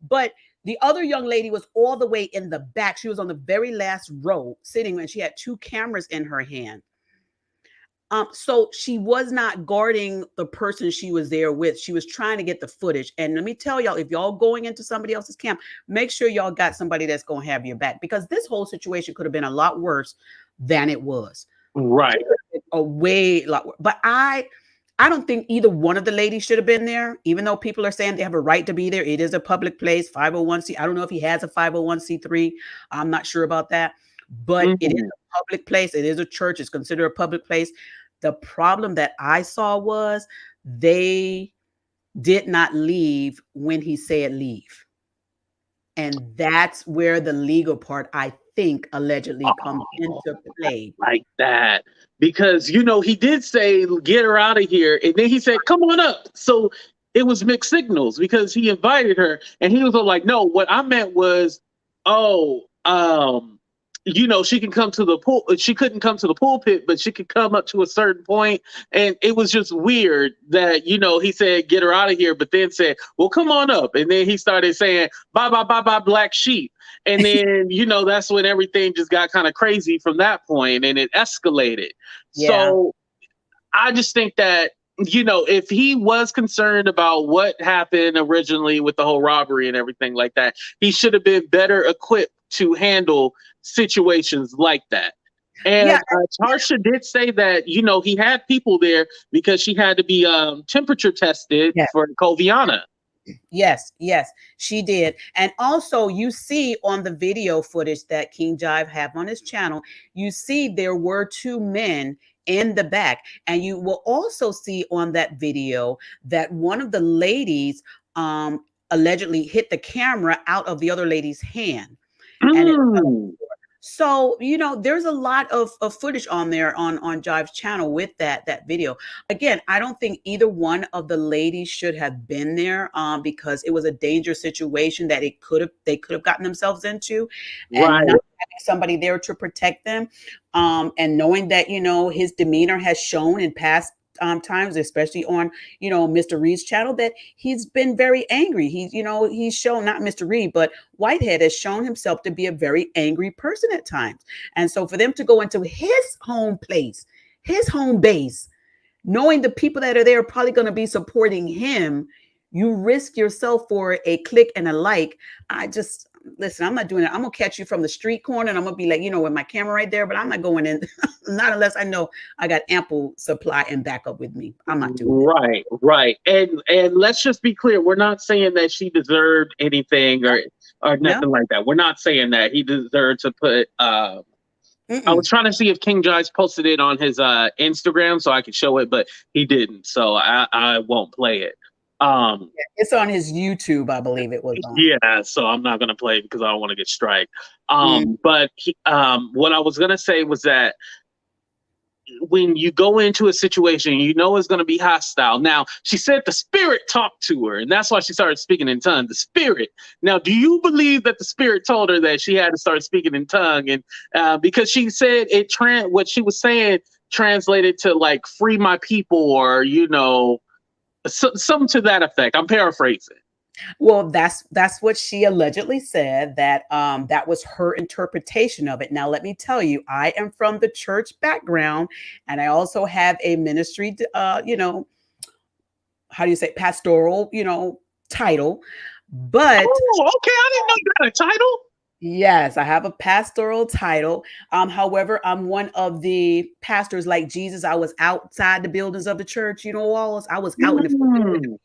Speaker 5: But the other young lady was all the way in the back. She was on the very last row sitting, and she had two cameras in her hand. So she was not guarding the person she was there with. She was trying to get the footage. And let me tell y'all, if y'all going into somebody else's camp, make sure y'all got somebody that's going to have your back, because this whole situation could have been a lot worse than it was.
Speaker 1: Right.
Speaker 5: A lot worse. But I don't think either one of the ladies should have been there, even though people are saying they have a right to be there. It is a public place, 501c. I don't know if he has a 501c3. I'm not sure about that. But it is a public place. It is a church. It's considered a public place. The problem that I saw was they did not leave when he said leave. And that's where the legal part, I think, allegedly comes into play.
Speaker 1: Like that. Because, he did say, get her out of here. And then he said, come on up. So it was mixed signals because he invited her. And he was all like, no, what I meant was, oh, she can come to the pool. She couldn't come to the pulpit, but she could come up to a certain point. And it was just weird that, he said, get her out of here, but then said, well, come on up. And then he started saying, bye, bye, bye, bye, black sheep. And then, that's when everything just got kind of crazy from that point and it escalated.
Speaker 5: Yeah.
Speaker 1: So I just think that, if he was concerned about what happened originally with the whole robbery and everything like that, he should have been better equipped to handle situations like that. And Tarsha did say that, he had people there because she had to be temperature tested for Coviana.
Speaker 5: Yes, she did. And also you see on the video footage that KingJives have on his channel, you see there were two men in the back. And you will also see on that video that one of the ladies allegedly hit the camera out of the other lady's hand. And it fell on the floor. So, there's a lot of footage on there on Jives' channel with that video. Again, I don't think either one of the ladies should have been there because it was a dangerous situation that they could have gotten themselves into. And not having somebody there to protect them and knowing that, his demeanor has shown in past times, especially on, Mr. Reid's channel, that he's been very angry. He's shown, not Mr. Reid, but Whitehead has shown himself to be a very angry person at times. And so for them to go into his home place, his home base, knowing the people that are there are probably going to be supporting him, you risk yourself for a click and a like. Listen, I'm not doing it. I'm going to catch you from the street corner and I'm going to be like, with my camera right there, but I'm not going in, not unless I know I got ample supply and backup with me. I'm not doing
Speaker 1: it. Right. And let's just be clear. We're not saying that she deserved anything or nothing like that. We're not saying that he deserved to put, I was trying to see if KingJives posted it on his Instagram so I could show it, but he didn't. So I won't play it.
Speaker 5: It's on his YouTube, I believe it was on.
Speaker 1: Yeah, so I'm not gonna play it because I don't want to get striked. But what I was gonna say was that when you go into a situation, it's gonna be hostile. Now, she said the spirit talked to her, and that's why she started speaking in tongues. The spirit. Now, do you believe that the spirit told her that she had to start speaking in tongue? And because she said what she was saying translated to like free my people, or something to that effect. I'm paraphrasing.
Speaker 5: Well, that's what she allegedly said, that that was her interpretation of it. Now, let me tell you, I am from the church background, and I also have a ministry, how do you say, pastoral, title. But
Speaker 1: okay, I didn't know you had a title.
Speaker 5: Yes, I have a pastoral title. However, I'm one of the pastors like Jesus. I was outside the buildings of the church, walls. I was out in the field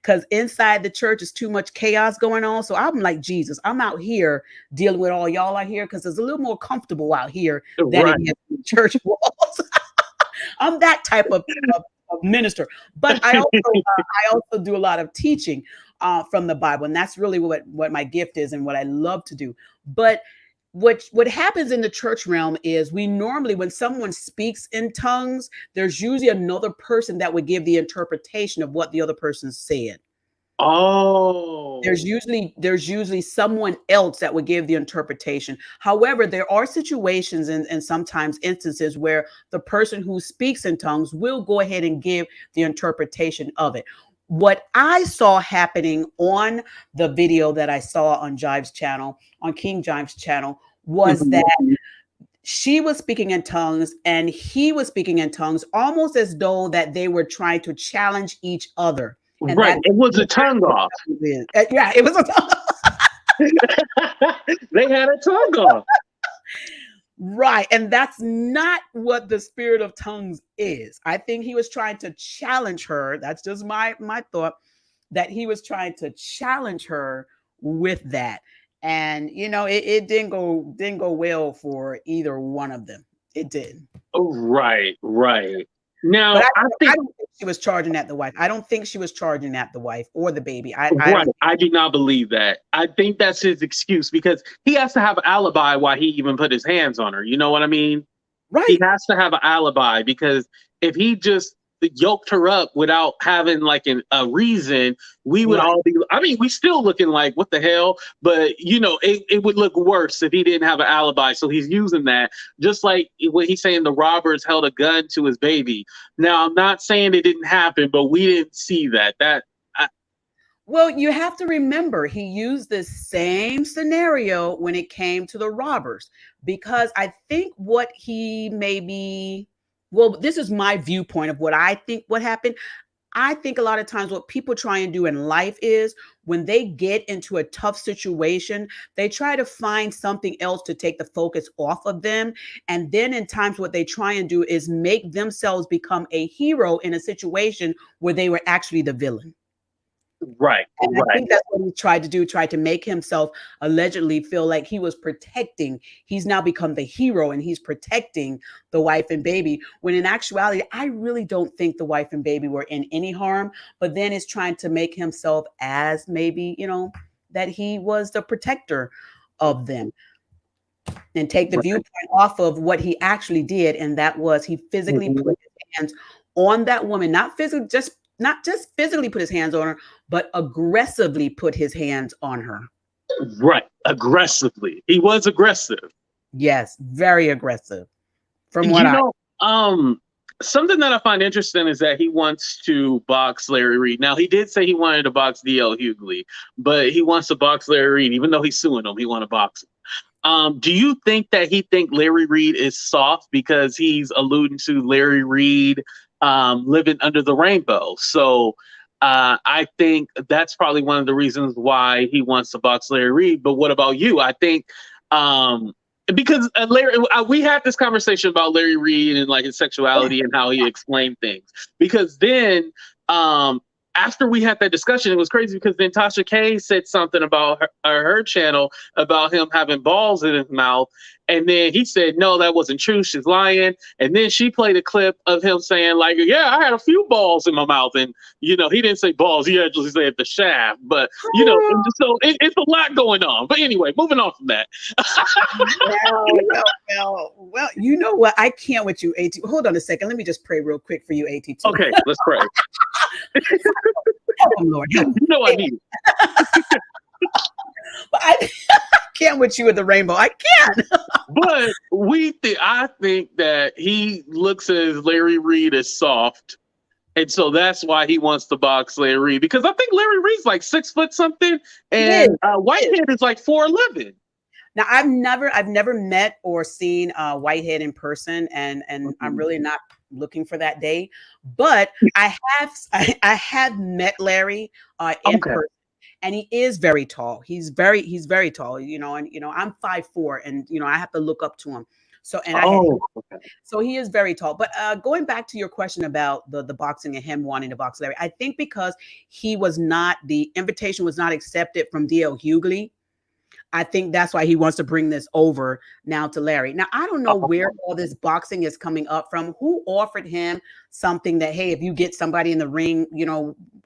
Speaker 5: because inside the church is too much chaos going on. So I'm like Jesus. I'm out here dealing with all y'all out here because it's a little more comfortable out here than it is in church walls. I'm that type of minister, but I also do a lot of teaching from the Bible, and that's really what my gift is and what I love to do. But what happens in the church realm is we normally, when someone speaks in tongues, there's usually another person that would give the interpretation of what the other person said.
Speaker 1: Oh,
Speaker 5: there's usually someone else that would give the interpretation. However, there are situations and sometimes instances where the person who speaks in tongues will go ahead and give the interpretation of it. What I saw happening on the video that I saw on Jives' channel, on KingJives' channel, was that she was speaking in tongues and he was speaking in tongues, almost as though that they were trying to challenge each other. And
Speaker 1: right. It was a tongue off.
Speaker 5: Yeah, it was a tongue off.
Speaker 1: They had a tongue off.
Speaker 5: Right. And that's not what the spirit of tongues is. I think he was trying to challenge her. That's just my thought, that he was trying to challenge her with that. And, it didn't go well for either one of them. It did.
Speaker 1: Oh, right. Now,
Speaker 5: But
Speaker 1: I
Speaker 5: I
Speaker 1: think
Speaker 5: don't think she was charging at the wife. I don't think she was charging at the wife or the baby. I
Speaker 1: right.
Speaker 5: don't.
Speaker 1: I do not believe that. I think that's his excuse because he has to have an alibi why he even put his hands on her. You know what I mean? He
Speaker 5: Right.
Speaker 1: has to have an alibi because if he just yoked her up without having like a reason, we would
Speaker 5: Right.
Speaker 1: all be, I mean, we still looking like, what the hell? But, you know, it would look worse if he didn't have an alibi. So he's using that, just like when he's saying the robbers held a gun to his baby. Now, I'm not saying it didn't happen, but we didn't see that.
Speaker 5: Well, you have to remember he used the same scenario when it came to the robbers, because I think what he maybe, well, this is my viewpoint of what I think what happened. I think a lot of times what people try and do in life is when they get into a tough situation, they try to find something else to take the focus off of them. And then in times, what they try and do is make themselves become a hero in a situation where they were actually the villain.
Speaker 1: Right,
Speaker 5: And I
Speaker 1: right.
Speaker 5: think that's what he tried to do, tried to make himself allegedly feel like he was protecting. He's now become the hero and he's protecting the wife and baby. When in actuality, I really don't think the wife and baby were in any harm, but then is trying to make himself as maybe, that he was the protector of them and take the
Speaker 1: Right.
Speaker 5: viewpoint off of what he actually did. And that was he physically
Speaker 1: Mhm.
Speaker 5: put his hands on that woman, not just physically put his hands on her, but aggressively put his hands on her.
Speaker 1: Right. Aggressively. He was aggressive.
Speaker 5: Yes, very aggressive. From what
Speaker 1: You know, something that I find interesting is that he wants to box Larry Reid. Now, he did say he wanted to box DL Hughley, but he wants to box Larry Reid, even though he's suing him. He want to box him. Do you think that he think Larry Reid is soft because he's alluding to Larry Reid living under the rainbow? So I think that's probably one of the reasons why he wants to box Larry Reid. But what about you? I think because we had this conversation about Larry Reid and like his sexuality and how he explained things. Because then after we had that discussion, it was crazy because then Tasha K said something about her channel about him having balls in his mouth. And then he said, no, that wasn't true. She's lying. And then she played a clip of him saying like, yeah, I had a few balls in my mouth. And, he didn't say balls. He actually said the shaft. But, so it's a lot going on. But anyway, moving on from that.
Speaker 5: well, you know what? I can't with you, AT. Hold on a second. Let me just pray real quick for you, AT.
Speaker 1: Okay, let's pray.
Speaker 5: Help him, Lord. Help him.
Speaker 1: You know I need it.
Speaker 5: But I can't with you with the rainbow. I can't.
Speaker 1: But I think that he looks at Larry Reid as soft. And so that's why he wants to box Larry Reid. Because I think Larry Reid's like 6 foot something. And Whitehead is like 4'11".
Speaker 5: Now I've never met or seen Whitehead in person, and I'm really not looking for that day. But I have met Larry in person. And he is very tall. He's very tall, and I'm 5'4", and I have to look up to him. So so he is very tall. But going back to your question about the boxing and him wanting to box Larry, I think because the invitation was not accepted from DL Hughley. I think that's why he wants to bring this over now to Larry. Now, I don't know where all this boxing is coming up from. Who offered him something that, hey, if you get somebody in the ring,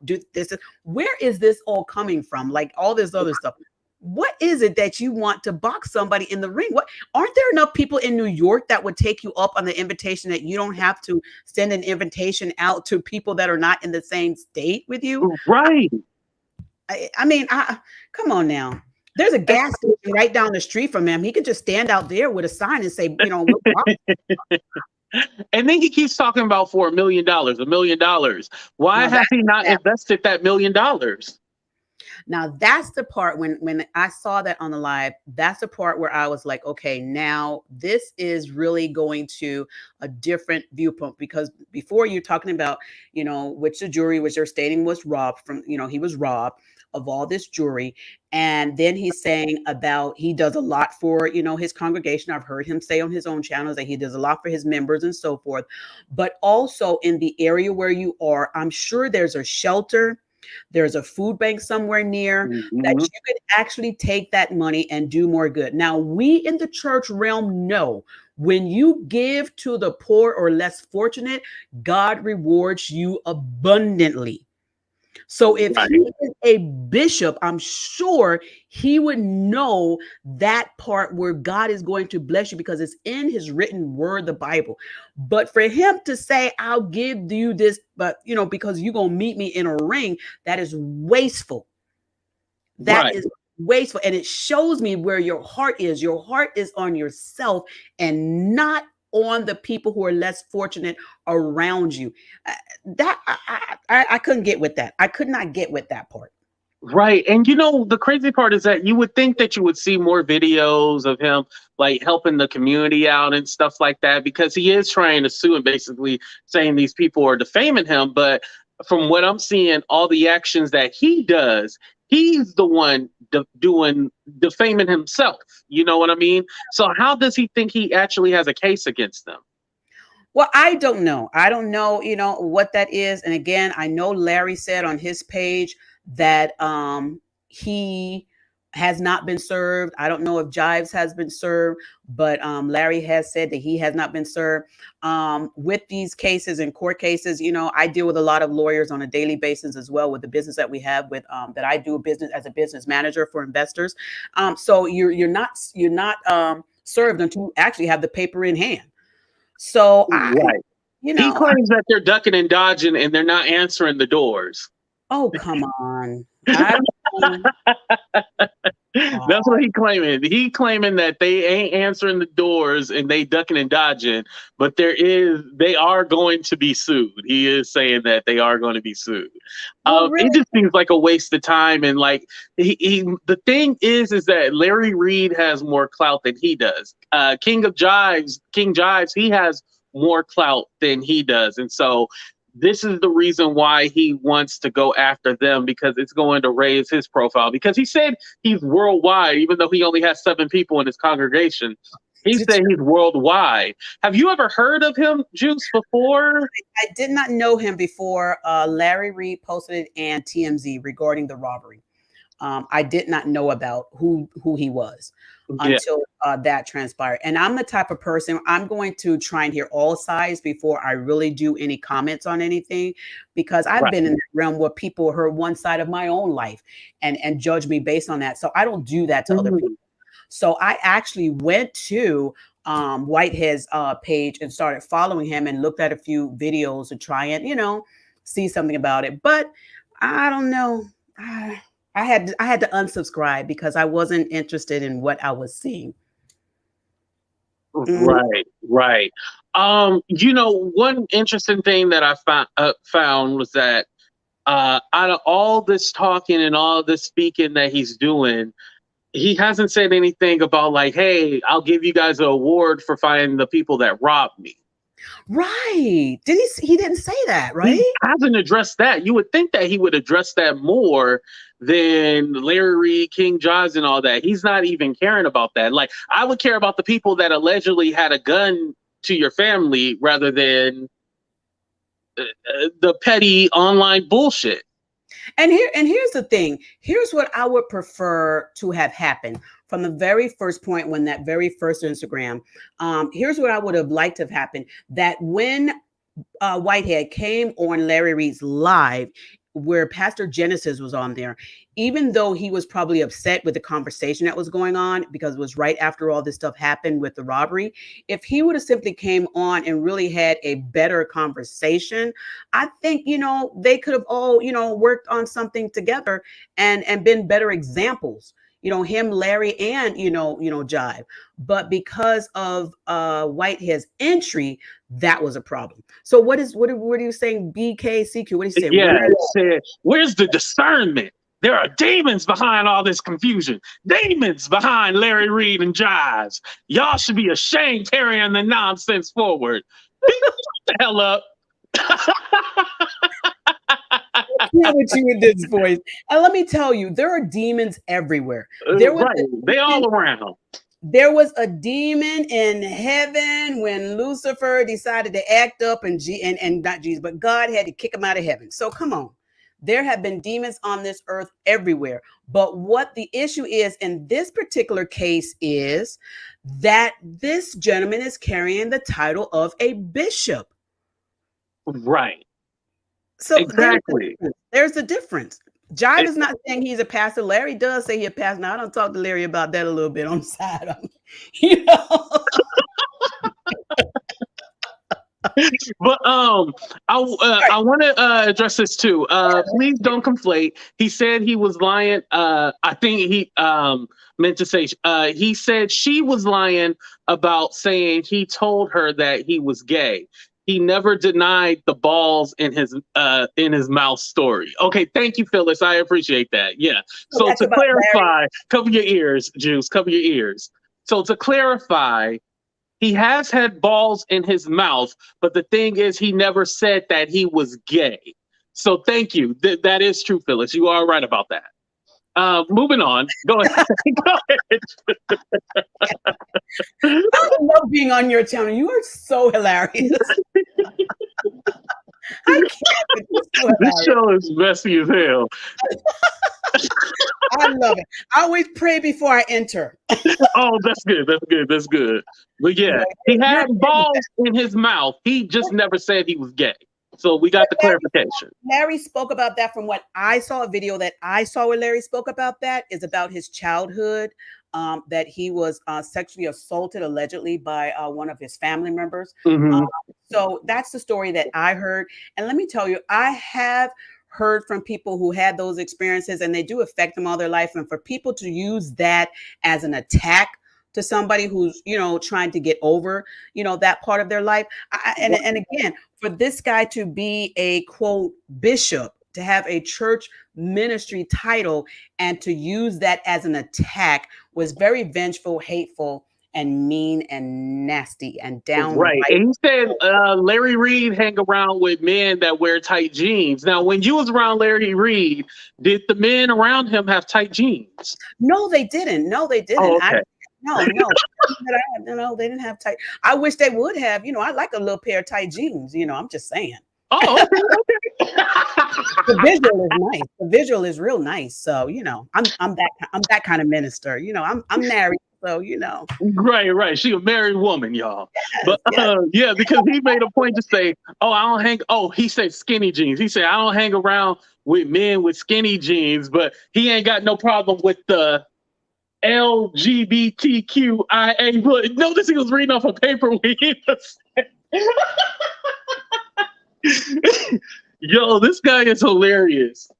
Speaker 5: do this. Where is this all coming from? Like all this other stuff. What is it that you want to box somebody in the ring? Aren't there enough people in New York that would take you up on the invitation that you don't have to send an invitation out to people that are not in the same state with you?
Speaker 1: Right.
Speaker 5: I mean, come on now. There's a gas station right down the street from him. He could just stand out there with a sign and say,
Speaker 1: And then he keeps talking about for $1 million. Why has he not invested that $1 million?
Speaker 5: Now that's the part when I saw that on the live, that's the part where I was like, okay, now this is really going to a different viewpoint, because before you're talking about, which the jury was you're stating was robbed from, he was robbed of all this jewelry. And then he's saying about he does a lot for, his congregation. I've heard him say on his own channels that he does a lot for his members and so forth. But also in the area where you are, I'm sure there's a shelter There's a food bank somewhere near that
Speaker 1: Mhm.
Speaker 5: you could actually take that money and do more good. Now, we in the church realm know when you give to the poor or less fortunate, God rewards you abundantly. So if
Speaker 1: Right.
Speaker 5: he is a bishop, I'm sure he would know that part where God is going to bless you because it's in his written word, the Bible. But for him to say, I'll give you this, but because you're going to meet me in a ring, that is wasteful. That
Speaker 1: Right.
Speaker 5: is wasteful. And it shows me where your heart is. Your heart is on yourself and not on the people who are less fortunate around you. That I couldn't get with that. I could not get with that part.
Speaker 1: Right. And the crazy part is that you would think that you would see more videos of him like helping the community out and stuff like that because he is trying to sue and basically saying these people are defaming him. But from what I'm seeing, all the actions that he does, he's the one doing defaming himself. You know what I mean? So how does he think he actually has a case against them?
Speaker 5: Well, I don't know. I don't know, what that is. And again, I know Larry said on his page that he has not been served. I don't know if Jives has been served, but Larry has said that he has not been served. With these cases and court cases, I deal with a lot of lawyers on a daily basis as well with the business that we have with that I do business as a business manager for investors. So you're not served until you actually have the paper in hand. So
Speaker 1: Right. He claims that they're ducking and dodging and they're not answering the doors.
Speaker 5: oh, come on. I don't
Speaker 1: That's what he claiming. He claiming that they ain't answering the doors and they ducking and dodging, but they are going to be sued. He is saying that they are going to be sued.
Speaker 5: well,
Speaker 1: It
Speaker 5: really,
Speaker 1: just seems like a waste of time. And like the thing is that Larry Reid has more clout than he does. King Jives, he has more clout than he does, and so this is the reason why he wants to go after them because it's going to raise his profile. Because he said he's worldwide, even though he only has 7 people in his congregation. He said he's worldwide. Have you ever heard of him, Juice, before?
Speaker 5: I did not know him before Larry Reid posted it and TMZ regarding the robbery. I did not know about who he was
Speaker 1: Yeah.
Speaker 5: until that transpired. And I'm the type of person, I'm going to try and hear all sides before I really do any comments on anything, because I've
Speaker 1: Right.
Speaker 5: been in that realm where people heard one side of my own life and judge me based on that. So I don't do that to other people. So I actually went to Whitehead's page and started following him and looked at a few videos to try and, see something about it. But I don't know. I had to unsubscribe because I wasn't interested in what I was seeing.
Speaker 1: Right, right. One interesting thing that I found was that out of all this talking and all this speaking that he's doing, he hasn't said anything about like, hey, I'll give you guys an award for finding the people that robbed me.
Speaker 5: Right. He didn't say that, right?
Speaker 1: He hasn't addressed that. You would think that he would address that more than Larry Reid, KingJives, and all that. He's not even caring about that. Like, I would care about the people that allegedly had a gun to your family rather than the petty online bullshit.
Speaker 5: And here's the thing. Here's what I would prefer to have happened from the very first point when that very first Instagram. Here's what I would have liked to have happened. That when Whitehead came on Larry Reid's live, where Pastor Genesis was on there, even though he was probably upset with the conversation that was going on because it was right after all this stuff happened with the robbery, if he would have simply came on and really had a better conversation, I think, they could have all, worked on something together and been better examples. Him, Larry, and Jive. But because of Whitehead's entry, that was a problem. So what are you saying, BKCQ? What are you saying?
Speaker 1: Yeah, it said, where's the discernment? There are demons behind all this confusion. Demons behind Larry Reid and Jives. Y'all should be ashamed carrying the nonsense forward. Shut the hell up.
Speaker 5: Yeah, with you in this voice. And let me tell you, there are demons everywhere.
Speaker 1: They all around.
Speaker 5: There was a demon in heaven when Lucifer decided to act up and not Jesus, but God had to kick him out of heaven. So come on. There have been demons on this earth everywhere. But what the issue is in this particular case is that this gentleman is carrying the title of a bishop.
Speaker 1: Right.
Speaker 5: So
Speaker 1: Exactly.
Speaker 5: there's a difference. Jive is not saying he's a pastor. Larry does say he's a pastor. Now, I don't talk to Larry about that a little bit on the side of him. You know?
Speaker 1: But I want to address this too. Please don't conflate. He said he was lying. I think he meant to say he said she was lying about saying he told her that he was gay. He never denied the balls in his mouth story. Okay, thank you, Phyllis. I appreciate that. Yeah. So to clarify, cover your ears, Juice. Cover your ears. So to clarify, he has had balls in his mouth, but the thing is, he never said that he was gay. So thank you. That is true, Phyllis. You are right about that. Moving on. Go ahead. Go ahead.
Speaker 5: I love being on your channel. You are so hilarious. I can't.
Speaker 1: This show is messy as hell.
Speaker 5: I love it. I always pray before I enter.
Speaker 1: Oh, that's good. That's good. That's good. But yeah, he had balls in his mouth. He just never said he was gay. So we got the clarification.
Speaker 5: Larry spoke about that. From what I saw, a video that I saw where Larry spoke about that is about his childhood, that he was sexually assaulted allegedly by one of his family members.
Speaker 1: Mm-hmm.
Speaker 5: So that's the story that I heard. And let me tell you, I have heard from people who had those experiences, and they do affect them all their life. And for people to use that as an attack to somebody who's, you know, trying to get over, you know, that part of their life. And again, for this guy to be a quote bishop, to have a church ministry title, and to use that as an attack was very vengeful, hateful, and mean and nasty and downright.
Speaker 1: Right. And he said Larry Reid hang around with men that wear tight jeans. Now, when you was around Larry Reid, did the men around him have tight jeans?
Speaker 5: No, they didn't. No, they didn't.
Speaker 1: Oh, okay.
Speaker 5: No, they didn't have tight. I wish they would have. You know, I like a little pair of tight jeans. You know, I'm just saying.
Speaker 1: Oh, okay.
Speaker 5: The visual is nice. The visual is real nice. So, you know, I'm that kind of minister. You know, I'm married. So, you know.
Speaker 1: Right. She a married woman, y'all. Yes, but yeah, because he made a point to say, he said skinny jeans. He said, I don't hang around with men with skinny jeans, but he ain't got no problem with the LGBTQIA. But notice he was reading off a paper when he was Yo, this guy is hilarious.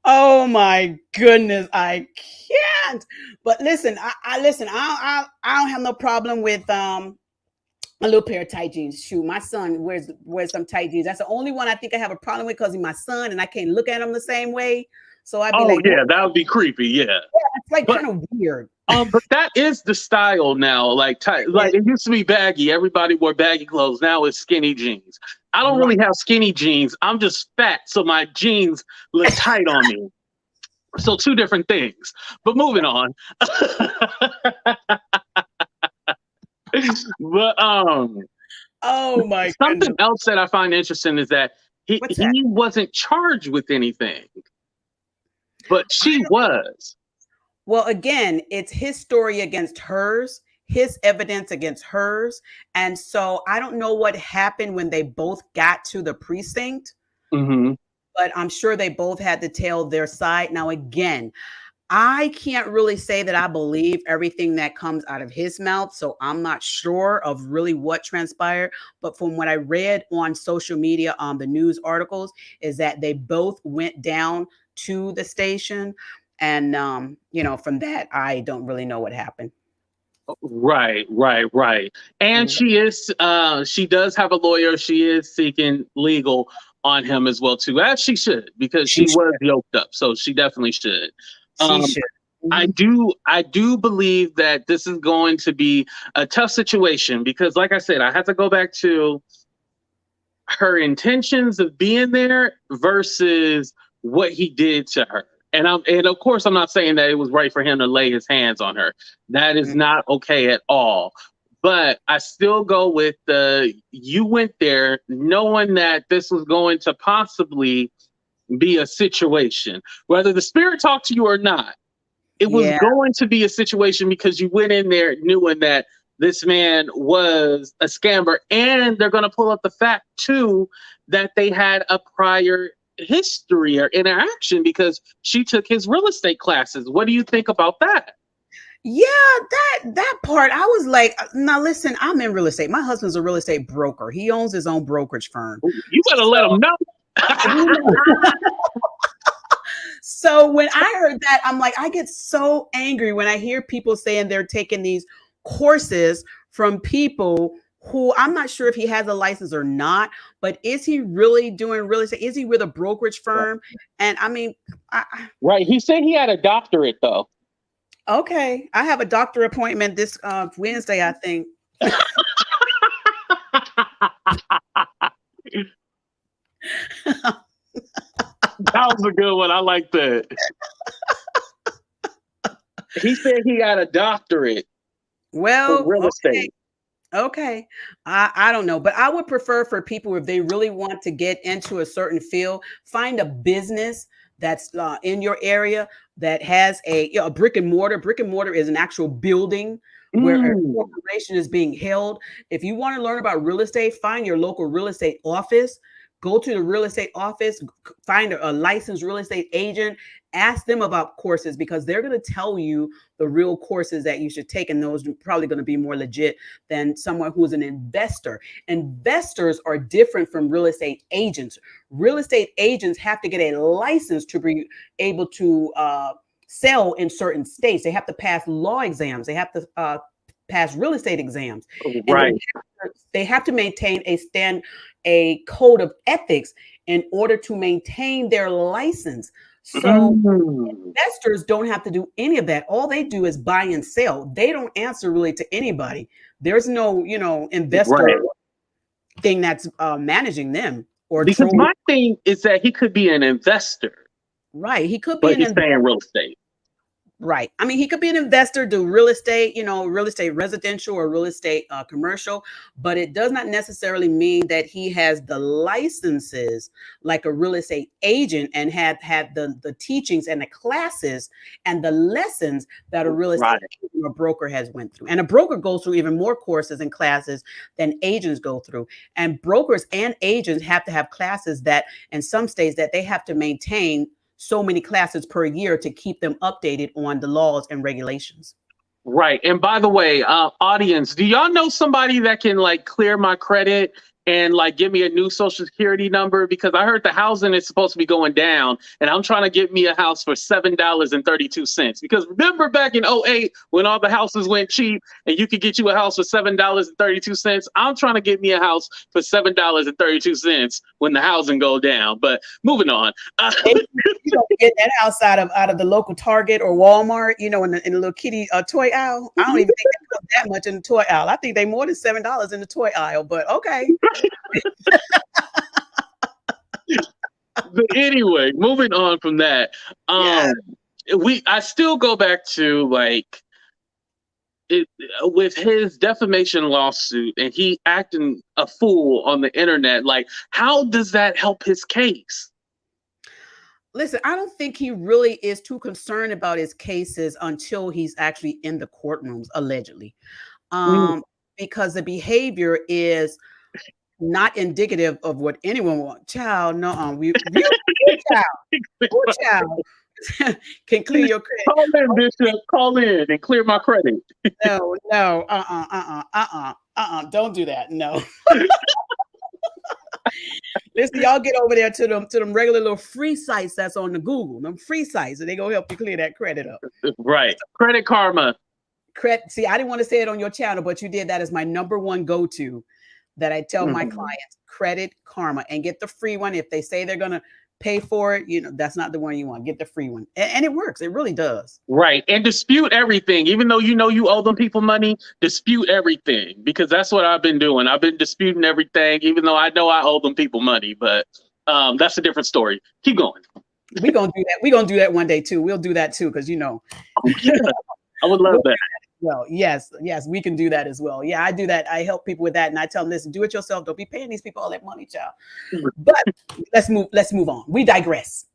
Speaker 5: Oh my goodness, I can't. But listen, I don't have no problem with a little pair of tight jeans. Shoot, my son wears some tight jeans. That's the only one I think I have a problem with, because he's my son and I can't look at him the same way. So I'd be like,
Speaker 1: yeah, that would be creepy. Yeah,
Speaker 5: it's like kind of weird.
Speaker 1: But that is the style now. Like tight, like it used to be baggy. Everybody wore baggy clothes. Now it's skinny jeans. I don't really have skinny jeans. I'm just fat, so my jeans look tight on me. So two different things. But moving on. But
Speaker 5: oh my
Speaker 1: something
Speaker 5: goodness.
Speaker 1: else that I find interesting is that he wasn't charged with anything, but she was.
Speaker 5: Well, again, it's his story against hers, his evidence against hers. And so I don't know what happened when they both got to the precinct, but I'm sure they both had to tell their side. Now, again, I can't really say that I believe everything that comes out of his mouth. So I'm not sure of really what transpired. But from what I read on social media, on the news articles, is that they both went down to the station. And, you know, from that, I don't really know what happened.
Speaker 1: Right. And she does have a lawyer. She is seeking legal on him as well, too, as she should, because she was yoked up. So she definitely should.
Speaker 5: She should.
Speaker 1: I do believe that this is going to be a tough situation, because, like I said, I have to go back to her intentions of being there versus what he did to her. And of course, I'm not saying that it was right for him to lay his hands on her. That is not okay at all. But I still go with you went there knowing that this was going to possibly be a situation. Whether the spirit talked to you or not, it was going to be a situation because you went in there knowing that this man was a scammer. And they're going to pull up the fact, too, that they had a prior history or interaction because she took his real estate classes. What do you think about that?
Speaker 5: Yeah, that part, I was like, now listen, I'm in real estate. My husband's a real estate broker. He owns his own brokerage firm.
Speaker 1: You better let him know.
Speaker 5: So when I heard that, I'm like, I get so angry when I hear people saying they're taking these courses from people who I'm not sure if he has a license or not, but is he really doing real estate? Is he with a brokerage firm? And I mean,
Speaker 1: right. He said he had a doctorate, though.
Speaker 5: Okay. I have a doctor appointment this Wednesday, I think.
Speaker 1: That was a good one. I like that. He said he got a doctorate.
Speaker 5: Well,
Speaker 1: for real estate.
Speaker 5: Okay. I don't know, but I would prefer for people, if they really want to get into a certain field, find a business that's in your area that has a brick and mortar. Brick and mortar is an actual building where a corporation is being held. If you want to learn about real estate, find your local real estate office. Go to the real estate office, find a licensed real estate agent, ask them about courses because they're going to tell you the real courses that you should take. And those are probably going to be more legit than someone who's an investor. Investors are different from real estate agents. Real estate agents have to get a license to be able to sell in certain states. They have to pass law exams. They have to pass real estate exams.
Speaker 1: Right.
Speaker 5: And they have to maintain a code of ethics in order to maintain their license. So investors don't have to do any of that. All they do is buy and sell. They don't answer really to anybody. There's no, investor thing that's managing them or
Speaker 1: because my thing is that he could be an investor.
Speaker 5: Right. He could be
Speaker 1: but he's saying real estate.
Speaker 5: Right. I mean, he could be an investor, do real estate, real estate residential or real estate commercial, but it does not necessarily mean that he has the licenses like a real estate agent and had the teachings and the classes and the lessons that a real estate agent or broker has went through. And a broker goes through even more courses and classes than agents go through. And brokers and agents have to have classes that in some states that they have to maintain so many classes per year to keep them updated on the laws and regulations.
Speaker 1: Right. And by the way, audience, do y'all know somebody that can clear my credit and give me a new social security number? Because I heard the housing is supposed to be going down and I'm trying to get me a house for $7.32. Because remember back in 2008 when all the houses went cheap and you could get you a house for $7.32. I'm trying to get me a house for $7.32 when the housing go down. But moving on.
Speaker 5: You don't get that house out of the local Target or Walmart, in the little kitty toy aisle. I don't even think they put that much in the toy aisle. I think they more than $7 in the toy aisle, but okay.
Speaker 1: But anyway, moving on from that, I still go back to with his defamation lawsuit and he acting a fool on the internet. How does that help his case?
Speaker 5: Listen, I don't think he really is too concerned about his cases until he's actually in the courtrooms, allegedly, because the behavior is not indicative of what anyone wants. Child, no, child can clear your credit.
Speaker 1: Call in, Bishop. Call in and clear my credit.
Speaker 5: No, don't do that. No. Listen, y'all get over there to them regular little free sites that's on the Google, them free sites, and they gonna help you clear that credit up.
Speaker 1: Right. Credit Karma.
Speaker 5: See, I didn't want to say it on your channel, but you did. That is my number one go-to that I tell my clients, Credit Karma, and get the free one. If they say they're gonna pay for it, that's not the one you want. Get the free one. And it works. It really does. Right.
Speaker 1: And dispute everything. Even though you owe them people money, dispute everything. Because that's what I've been doing. I've been disputing everything, even though I know I owe them people money. But that's a different story. Keep going.
Speaker 5: We're going to do that. We're going to do that one day, too. We'll do that, too, because,
Speaker 1: I would love that.
Speaker 5: well. Yes, we can do that as well. Yeah, I do that. I help people with that, and I tell them, listen, do it yourself. Don't be paying these people all that money, child. But let's move on. We digress.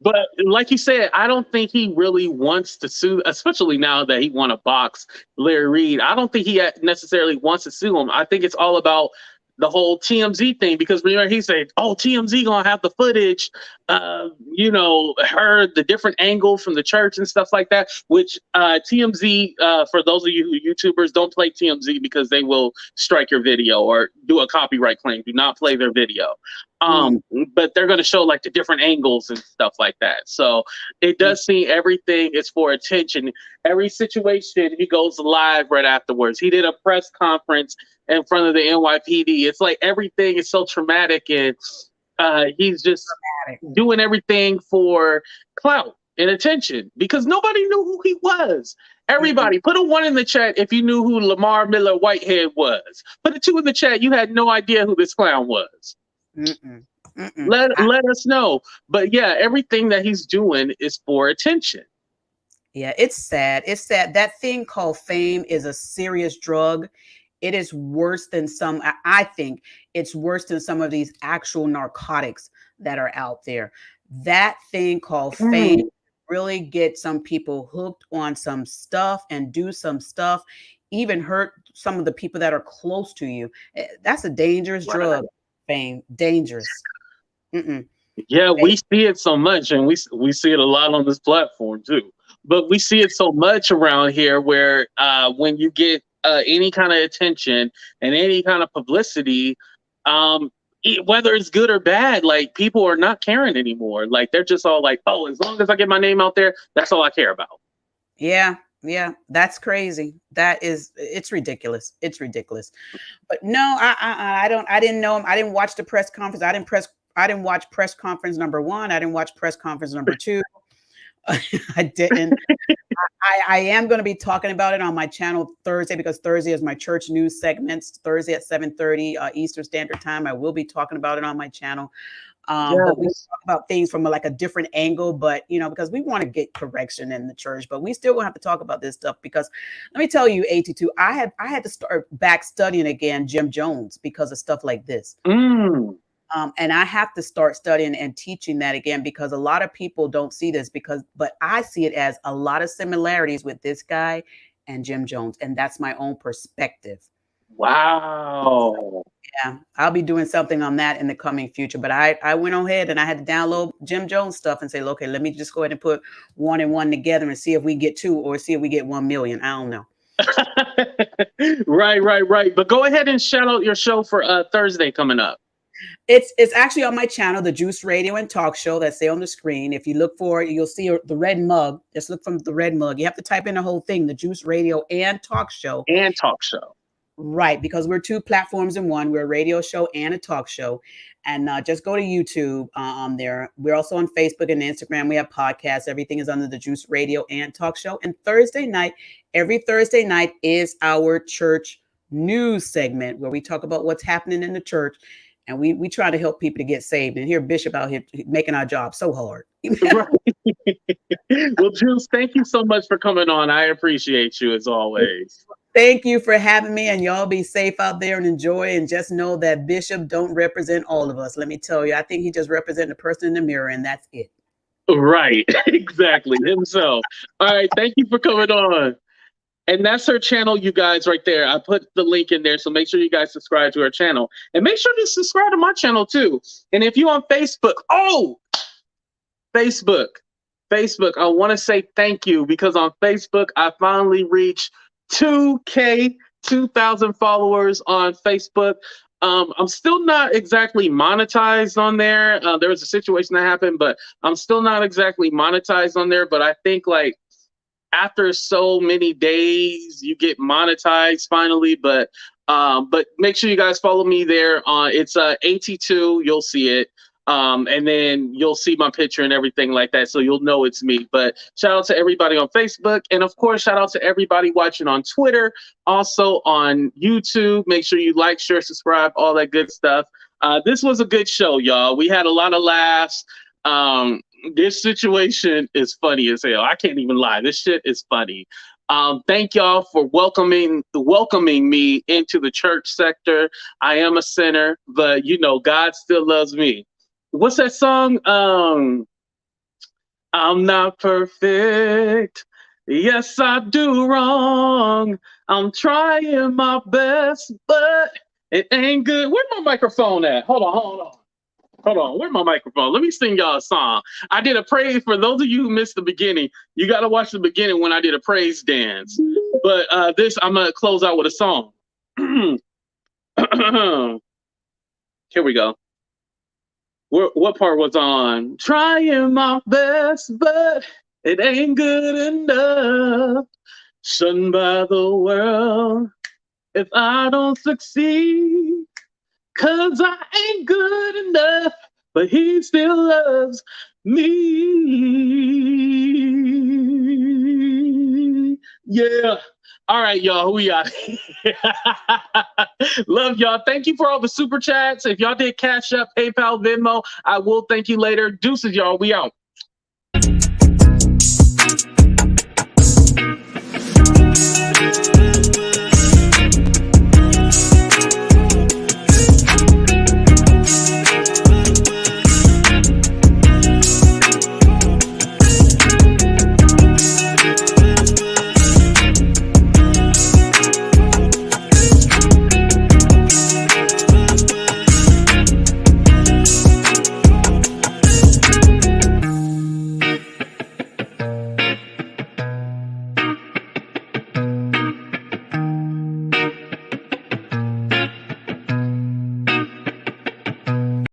Speaker 1: But like you said, I don't think he really wants to sue, especially now that he won a box, Larry Reid. I don't think he necessarily wants to sue him. I think it's all about the whole TMZ thing, because remember he said, "Oh, TMZ gonna have the footage, heard the different angle from the church and stuff like that." Which TMZ, for those of you who YouTubers, don't play TMZ because they will strike your video or do a copyright claim. Do not play their video. But they're going to show like the different angles and stuff like that. So it does seem everything is for attention. Every situation, he goes live right afterwards. He did a press conference in front of the NYPD. It's like everything is so traumatic, and he's just doing everything for clout and attention because nobody knew who he was. Everybody, put a 1 in the chat if you knew who Lamor Miller Whitehead was. Put a 2 in the chat. You had no idea who this clown was. Let us know. But yeah, everything that he's doing is for attention.
Speaker 5: Yeah, it's sad. It's sad. That thing called fame is a serious drug. It is worse than some, I think it's worse than some of these actual narcotics that are out there. That thing called fame really gets some people hooked on some stuff and do some stuff, even hurt some of the people that are close to you. That's a dangerous drug. Fame, dangerous.
Speaker 1: Yeah, we see it so much, and we see it a lot on this platform too. But we see it so much around here where when you get any kind of attention and any kind of publicity, whether it's good or bad, like people are not caring anymore. Like they're just all like, "Oh, as long as I get my name out there, that's all I care about."
Speaker 5: Yeah, that's crazy. It's ridiculous. It's ridiculous. But no, I didn't know him. I didn't watch the press conference. I didn't watch press conference number 1. I didn't watch press conference number 2. I didn't. I am going to be talking about it on my channel Thursday, because Thursday is my church news segments. Thursday at 7:30 Eastern Standard Time. I will be talking about it on my channel. But we talk about things from a different angle, but because we want to get correction in the church, but we still gonna have to talk about this stuff, because let me tell you, 82, I had to start back studying again Jim Jones because of stuff like this. And I have to start studying and teaching that again, because a lot of people don't see this, but I see it as a lot of similarities with this guy and Jim Jones, and that's my own perspective.
Speaker 1: Wow.
Speaker 5: Yeah, I'll be doing something on that in the coming future. But I went ahead and I had to download Jim Jones stuff and say, okay, let me just go ahead and put 1 and 1 together and see if we get 2 or see if we get 1 million. I don't know.
Speaker 1: Right. But go ahead and shout out your show for Thursday coming up.
Speaker 5: It's actually on my channel, the Juice Radio and Talk Show, that's there on the screen. If you look for it, you'll see the red mug. Just look from the red mug. You have to type in the whole thing, the Juice Radio and Talk Show.
Speaker 1: And Talk Show.
Speaker 5: Right, because we're 2 platforms in one. We're a radio show and a talk show. And just go to YouTube on there. We're also on Facebook and Instagram. We have podcasts. Everything is under the Juice Radio and Talk Show. And every Thursday night is our church news segment, where we talk about what's happening in the church. And we try to help people to get saved. And here Bishop out here making our job so hard.
Speaker 1: Well, Juice, thank you so much for coming on. I appreciate you as always.
Speaker 5: Thank you for having me, and y'all be safe out there and enjoy, and just know that Bishop don't represent all of us. Let me tell you, I think he just represents the person in the mirror, and that's it.
Speaker 1: Right, exactly, himself. All right, thank you for coming on. And that's her channel, you guys, right there. I put the link in there, so make sure you guys subscribe to her channel. And make sure to subscribe to my channel, too. And if you're on Facebook, Facebook, I want to say thank you, because on Facebook, I finally reached 2,000 followers on Facebook. I'm still not exactly monetized on there. There was a situation that happened, but I'm still not exactly monetized on there. But I think after so many days, you get monetized finally. But make sure you guys follow me there. It's AT2. You'll see it. And then you'll see my picture and everything like that, so you'll know it's me. But shout out to everybody on Facebook, and of course, shout out to everybody watching on Twitter, also on YouTube. Make sure you like, share, subscribe, all that good stuff. This was a good show, y'all. We had a lot of laughs. This situation is funny as hell. I can't even lie. This shit is funny. Thank y'all for welcoming me into the church sector. I am a sinner, but you know, God still loves me. What's that song? I'm not perfect. Yes, I do wrong. I'm trying my best, but it ain't good. Where's my microphone at? Hold on. Where's my microphone? Let me sing y'all a song. I did a praise for those of you who missed the beginning. You got to watch the beginning when I did a praise dance. But this, I'm going to close out with a song. Here we go. What part was on? Trying my best, but it ain't good enough. Shunned by the world if I don't succeed. 'Cause I ain't good enough, but he still loves me. Yeah. All right, y'all. We out. Love y'all. Thank you for all the super chats. If y'all did Cash App, PayPal, Venmo, I will thank you later. Deuces, y'all. We out.